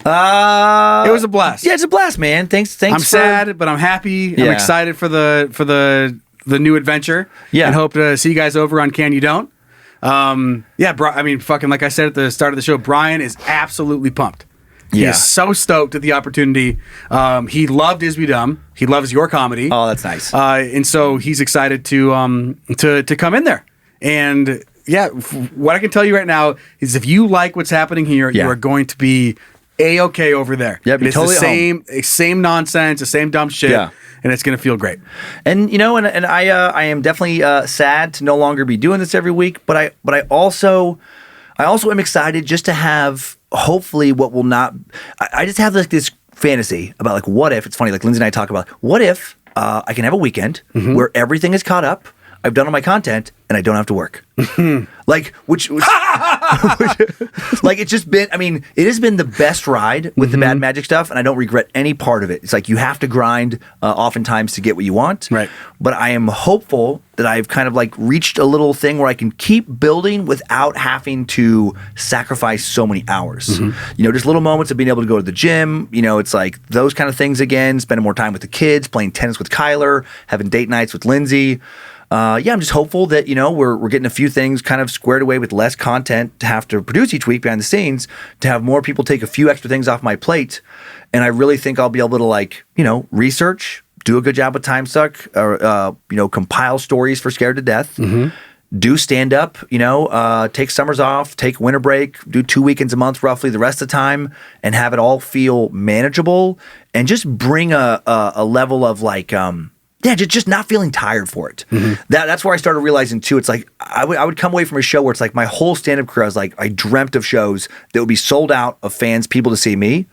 It was a blast. Yeah, it's a blast, man. Thanks. I'm sad, but I'm happy. Yeah. I'm excited for the new adventure. Yeah. And hope to see you guys over on Can You Don't. I mean, fucking like I said at the start of the show, Brian is absolutely pumped. He is so stoked at the opportunity. He loved Is We Dumb. He loves your comedy. Oh, that's nice. And so he's excited to come in there. And yeah, what I can tell you right now is if you like what's happening here, you are going to be A-okay over there. Yep, it's totally the same nonsense, the same dumb shit, and it's going to feel great. And and I am definitely sad to no longer be doing this every week, but I also am excited just to have hopefully what will not. I just have like this fantasy about like what if it's funny, like Lindsay and I talk about what if I can have a weekend where everything is caught up. I've done all my content and I don't have to work. Like, which like it's just been, I mean, it has been the best ride with the Bad Magic stuff, and I don't regret any part of it. It's like you have to grind oftentimes to get what you want. Right. But I am hopeful that I've kind of like reached a little thing where I can keep building without having to sacrifice so many hours. You know, just little moments of being able to go to the gym, you know, it's like those kind of things again, spending more time with the kids, playing tennis with Kyler, having date nights with Lindsay. I'm just hopeful that, we're getting a few things kind of squared away with less content to have to produce each week behind the scenes, to have more people take a few extra things off my plate. And I really think I'll be able to research, do a good job with Timesuck, or, compile stories for Scared to Death, do stand up, take summers off, take winter break, do 2 weekends a month roughly the rest of the time, and have it all feel manageable and just bring a level of just not feeling tired for it. That's where I started realizing too. It's like I would come away from a show where it's like my whole stand up career, I was like, I dreamt of shows that would be sold out of fans, people to see me.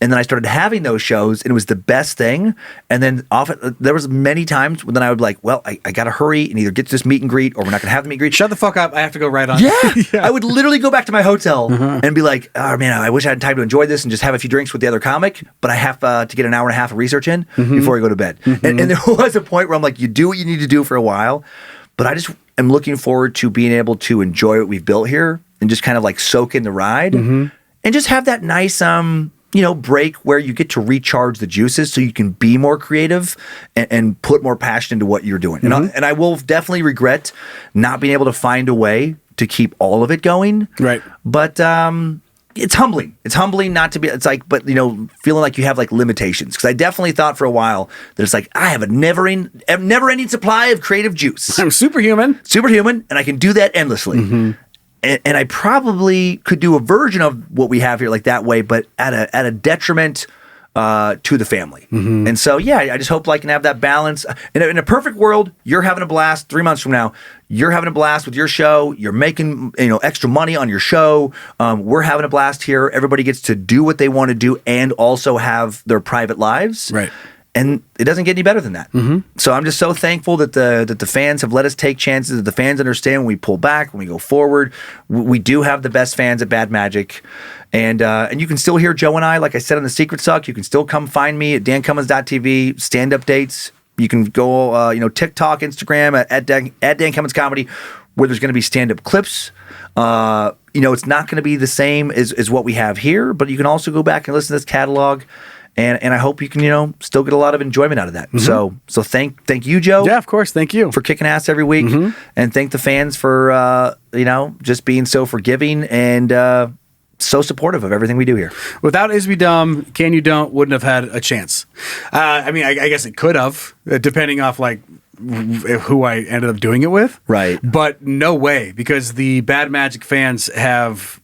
And then I started having those shows, and it was the best thing. And then often there was many times when then I would be like, well, I got to hurry and either get to this meet and greet, or we're not going to have the meet and greet. Shut the fuck up. I have to go right on. Yeah. I would literally go back to my hotel and be like, oh man, I wish I had time to enjoy this and just have a few drinks with the other comic, but I have to get an hour and a half of research in before I go to bed. And there was a point where I'm like, you do what you need to do for a while, but I just am looking forward to being able to enjoy what we've built here and just kind of soak in the ride and just have that nice, break where you get to recharge the juices so you can be more creative and put more passion into what you're doing. And I will definitely regret not being able to find a way to keep all of it going. Right. But it's humbling. It's humbling not to be, feeling like you have limitations. Because I definitely thought for a while that it's I have a never-ending supply of creative juice. I'm superhuman. And I can do that endlessly. And I probably could do a version of what we have here that way, but at a detriment to the family. And so, I just hope I can have that balance. In a perfect world, you're having a blast 3 months from now. You're having a blast with your show. You're making extra money on your show. We're having a blast here. Everybody gets to do what they want to do and also have their private lives. Right. And it doesn't get any better than that. So I'm just so thankful that the fans have let us take chances, that the fans understand when we pull back, when we go forward. We do have the best fans at Bad Magic. And you can still hear Joe and I, like I said on The Secret Suck. You can still come find me at dancummins.tv, stand-up dates. You can go, TikTok, Instagram, at Dan Cummins Comedy, where there's going to be stand-up clips. It's not going to be the same as what we have here, but you can also go back and listen to this catalog. And I hope you can, still get a lot of enjoyment out of that. So thank you, Joe. Yeah, of course. Thank you for kicking ass every week, and thank the fans for just being so forgiving and so supportive of everything we do here. Without Is We Dumb, Can You Don't wouldn't have had a chance. I guess it could have, depending off who I ended up doing it with. Right. But no way, because the Bad Magic fans have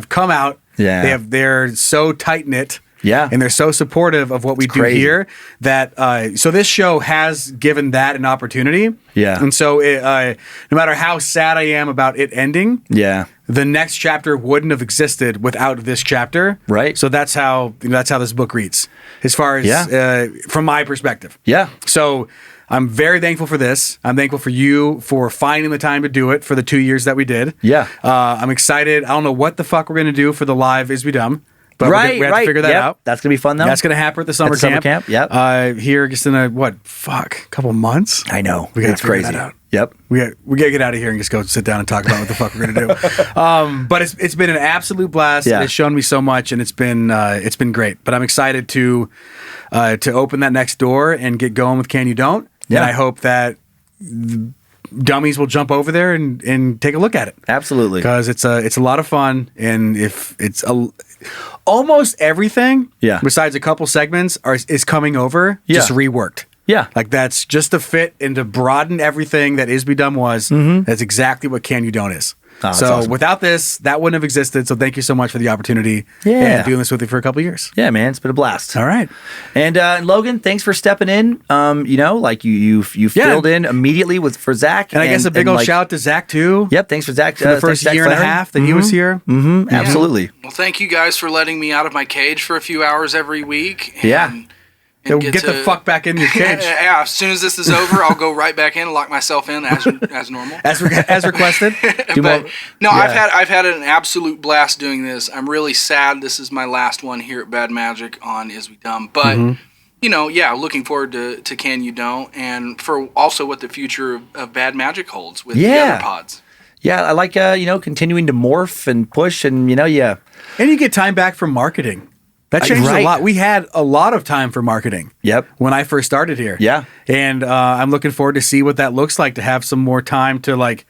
come out. Yeah. They're so tight knit. Yeah. And they're so supportive of what we do here that, so this show has given that an opportunity. Yeah. And so no matter how sad I am about it ending, the next chapter wouldn't have existed without this chapter. Right. So that's how this book reads, as far as, from my perspective. Yeah. So I'm very thankful for this. I'm thankful for you for finding the time to do it for the 2 years that we did. Yeah. I'm excited. I don't know what the fuck we're going to do for the live Is We Dumb. But we have to figure that out. That's going to be fun, though. That's going to happen at the summer camp. Yep. Here, just in a couple months? I know. We got to it's figure crazy. that out. Yep. We got to get out of here and just go sit down and talk about what the fuck we're going to do. But it's been an absolute blast. Yeah. It's shown me so much, and it's been great. But I'm excited to open that next door and get going with Can You Don't. Yeah. And I hope that Dummies will jump over there and take a look at it. Absolutely. Because it's a lot of fun, and if it's almost everything besides a couple segments is coming over just reworked. Yeah. That's just to fit and to broaden everything that Is Be Dumb was. That's exactly what Can You Don't is. Oh, so awesome. Without this, that wouldn't have existed. So thank you so much for the opportunity Yeah. and doing this with you for a couple of years. Yeah, man, it's been a blast. All right. And Logan, thanks for stepping in. You filled in immediately for Zach. And I guess a big old shout out to Zach too. Yep, thanks for Zach. For the first year and a half that he was here. Absolutely. Well, thank you guys for letting me out of my cage for a few hours every week. Yeah. And Get the fuck back in your cage. Yeah, as soon as this is over, I'll go right back in and lock myself in as normal. As requested. I've had an absolute blast doing this. I'm really sad this is my last one here at Bad Magic on Is We Dumb. But, looking forward to Can You Don't, and for also what the future of Bad Magic holds with the other pods. Yeah, I like, continuing to morph and push and, And you get time back from marketing. That changed Right. a lot. We had a lot of time for marketing. Yep. When I first started here. Yeah. And I'm looking forward to see what that looks like, to have some more time to like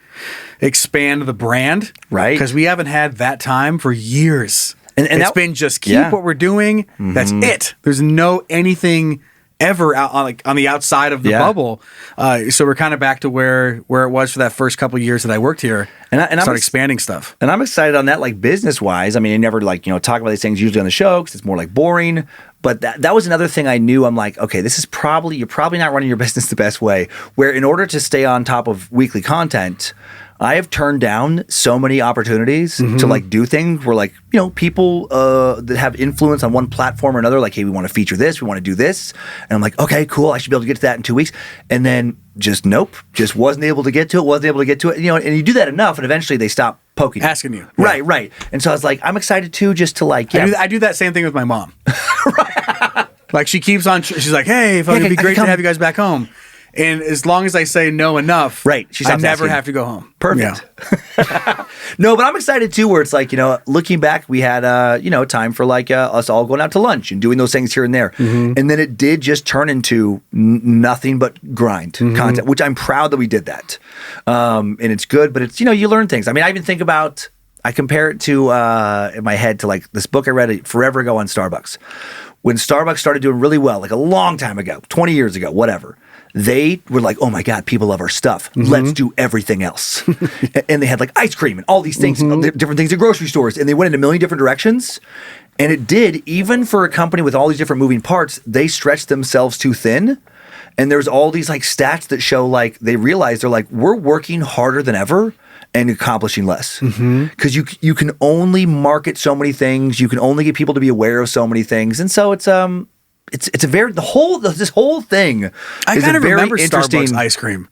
expand the brand. Right. Because we haven't had that time for years. And it's that- been just keep yeah. what we're doing. That's it. There's no anything ever out on the outside of the Yeah. bubble. So we're kind of back to where it was for that first couple of years that I worked here. And I'm start ex- expanding stuff. And I'm excited on that, like business wise. I mean, I never like, talk about these things usually on the show because it's more like boring. But that was another thing I knew. I'm like, okay, this is you're probably not running your business the best way. Where in order to stay on top of weekly content, I have turned down so many opportunities to like do things where like, people that have influence on one platform or another, like, hey, we want to feature this, we want to do this. And I'm like, okay, cool. I should be able to get to that in 2 weeks. And then just wasn't able to get to it, and you do that enough and eventually they stop poking. Asking you. Right. And so I was like, I'm excited too, just to like, I do that same thing with my mom. Like she keeps on, she's like, hey, if it'd be great to have you guys back home. And as long as I say no enough, right, I never asking. have to go home. Perfect. Yeah. No, but I'm excited too, where it's like, looking back, we had, time for like us all going out to lunch and doing those things here and there. And then it did just turn into nothing but grind content, which I'm proud that we did that. And it's good, but it's, you learn things. I mean, I even think about, I compare it to, in my head to like this book I read forever ago on Starbucks. When Starbucks started doing really well, like a long time ago, 20 years ago, whatever, they were like, oh my God, people love our stuff. Let's do everything else. And they had like ice cream and all these things, different things at grocery stores. And they went in a million different directions. And it did, even for a company with all these different moving parts, they stretched themselves too thin. And there's all these like stats that show like, they realize they're like, we're working harder than ever and accomplishing less. Because you can only market so many things. You can only get people to be aware of so many things. And so it's a very, this whole thing I is kind a of very remember interesting Starbucks ice cream.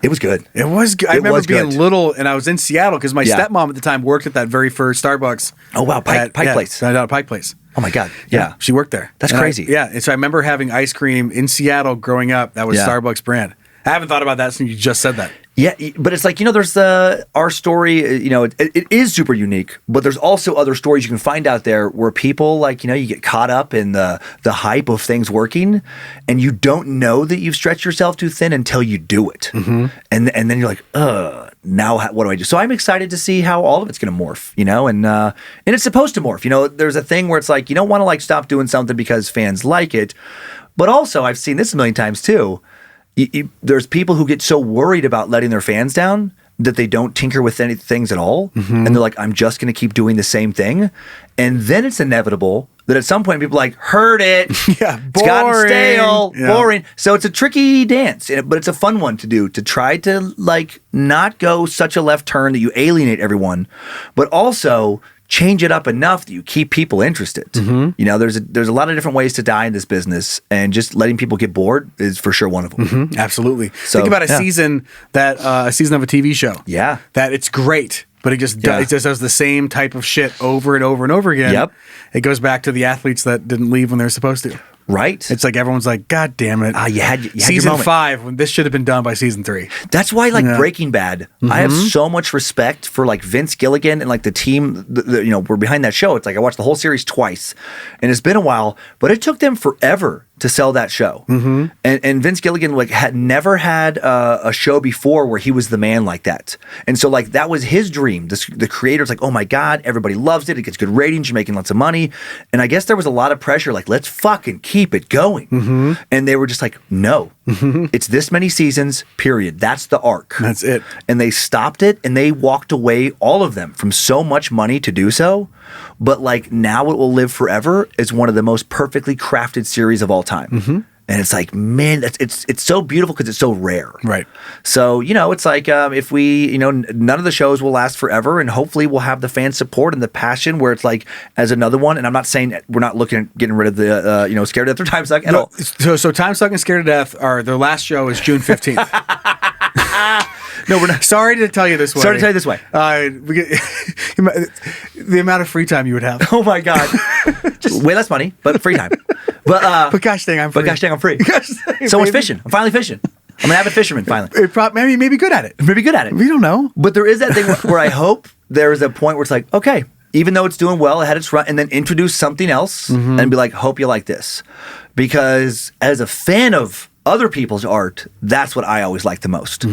It was good. It was good. I It remember was being good. little and I was in Seattle because my Yeah. stepmom at the time worked at that very first Starbucks. Oh, wow. Pike Place. Pike Place. Oh my God. Yeah. She worked there. That's And crazy. And so I remember having ice cream in Seattle growing up. That was Yeah. Starbucks brand. I haven't thought about that since you just said that. Yeah, but it's like, there's our story, it is super unique, but there's also other stories you can find out there where people like, you get caught up in the hype of things working and you don't know that you've stretched yourself too thin until you do it. And then you're like, now what do I do? So I'm excited to see how all of it's going to morph, and it's supposed to morph. There's a thing where it's like, you don't want to like stop doing something because fans like it. But also I've seen this a million times too. There's people who get so worried about letting their fans down that they don't tinker with any things at all. And they're like, I'm just going to keep doing the same thing. And then it's inevitable that at some point people are like, heard it. Yeah, It's gotten stale, Yeah. boring. So it's a tricky dance, but it's a fun one to do, to try to like not go such a left turn that you alienate everyone, but also change it up enough that you keep people interested. There's a lot of different ways to die in this business, and just letting people get bored is for sure one of them. Absolutely. So, Think about yeah. a season of a TV show. Yeah. That it's great, but it just Yeah. it just does the same type of shit over and over and over again. Yep. It goes back to the athletes that didn't leave when they were supposed to. Right? It's like everyone's like, God damn it. You had your season moment. 5 when this should have been done by season 3. That's why, like Yeah. Breaking Bad, I have so much respect for like Vince Gilligan and like the team. We're behind that show. It's like I watched the whole series twice, and it's been a while, but it took them forever to sell that show. And Vince Gilligan like had never had a show before where he was the man like that, and so like that was his dream. The creator's like, oh my God, everybody loves it. It gets good ratings. You're making lots of money, and I guess there was a lot of pressure. Like, let's fucking keep it going. And they were just like, no, it's this many seasons. Period. That's the arc. That's it. And they stopped it, and they walked away, all of them, from so much money to do so. But like now it will live forever as one of the most perfectly crafted series of all time. And it's like, man, it's so beautiful because it's so rare. Right. So, it's like if we, none of the shows will last forever, and hopefully we'll have the fan support and the passion where it's like as another one. And I'm not saying we're not looking at getting rid of the, Scared to Death or Timesuck at all. So Timesuck and Scared to Death their last show is June 15th. No, we're not. Sorry to tell you this way. Sorry to tell you this way. The amount of free time you would have. Oh my God. Just way less money, but free time. But gosh dang, I'm free. But gosh dang, I'm free. So much fishing. I'm finally fishing. I'm an avid fisherman finally. Maybe good at it. Maybe good at it. We don't know. But there is that thing where I hope there is a point where it's like, okay, even though it's doing well, it had its run, and then introduce something else and be like, hope you like this. Because as a fan of other people's art, that's what I always like the most.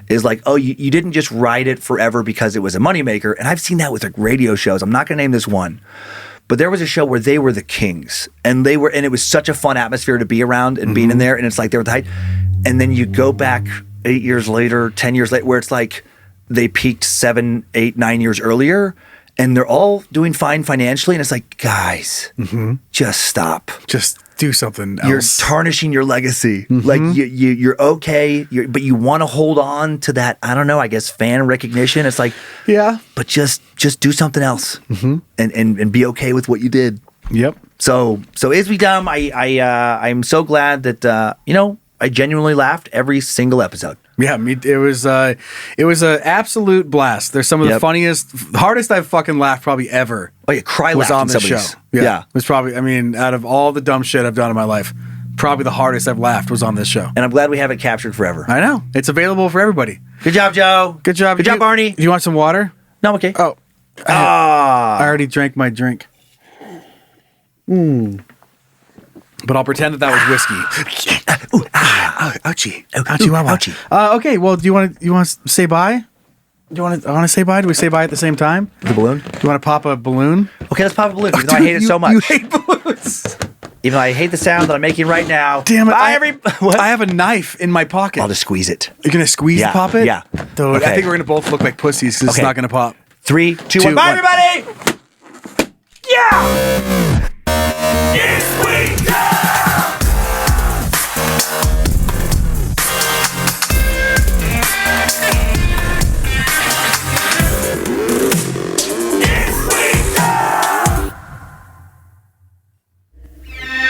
Is like, oh, you didn't just write it forever because it was a moneymaker. And I've seen that with like radio shows. I'm not going to name this one. But there was a show where they were the kings, and it was such a fun atmosphere to be around and being in there. And it's like they were the height. And then you go back 8 years later, 10 years later, where it's like they peaked 7, 8, 9 years earlier, and they're all doing fine financially. And it's like, guys, just stop. Just do something else. You're tarnishing your legacy. Like you're okay, but you want to hold on to that. I don't know. I guess fan recognition. It's like, but just do something else, and be okay with what you did. Yep. So Is We Dumb? I'm so glad that I genuinely laughed every single episode. Yeah, it was an absolute blast. There's some of the funniest, hardest I've fucking laughed probably ever. Oh yeah, cry was on laughed this show. Yeah, it was probably. I mean, out of all the dumb shit I've done in my life, probably the hardest I've laughed was on this show. And I'm glad we have it captured forever. I know it's available for everybody. Good job, Joe. Good job. Good job, Barney. Do you want some water? No, I'm okay. Oh, I already drank my drink. But I'll pretend that was whiskey. Ouchie. Ouchie. Okay, well, do you want to say bye? I want to say bye. Do we say bye at the same time? The balloon? Do you want to pop a balloon? Okay, let's pop a balloon, even though I hate it so much. You hate balloons. Even though I hate the sound that I'm making right now. Damn it. Bye, what? I have a knife in my pocket. I'll just squeeze it. You're going to squeeze and pop it? Yeah. Dude, Okay. I think we're going to both look like pussies because it's not going to pop. 3, 2, 1. Bye, everybody! Yeah!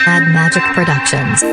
Bad Magic Productions.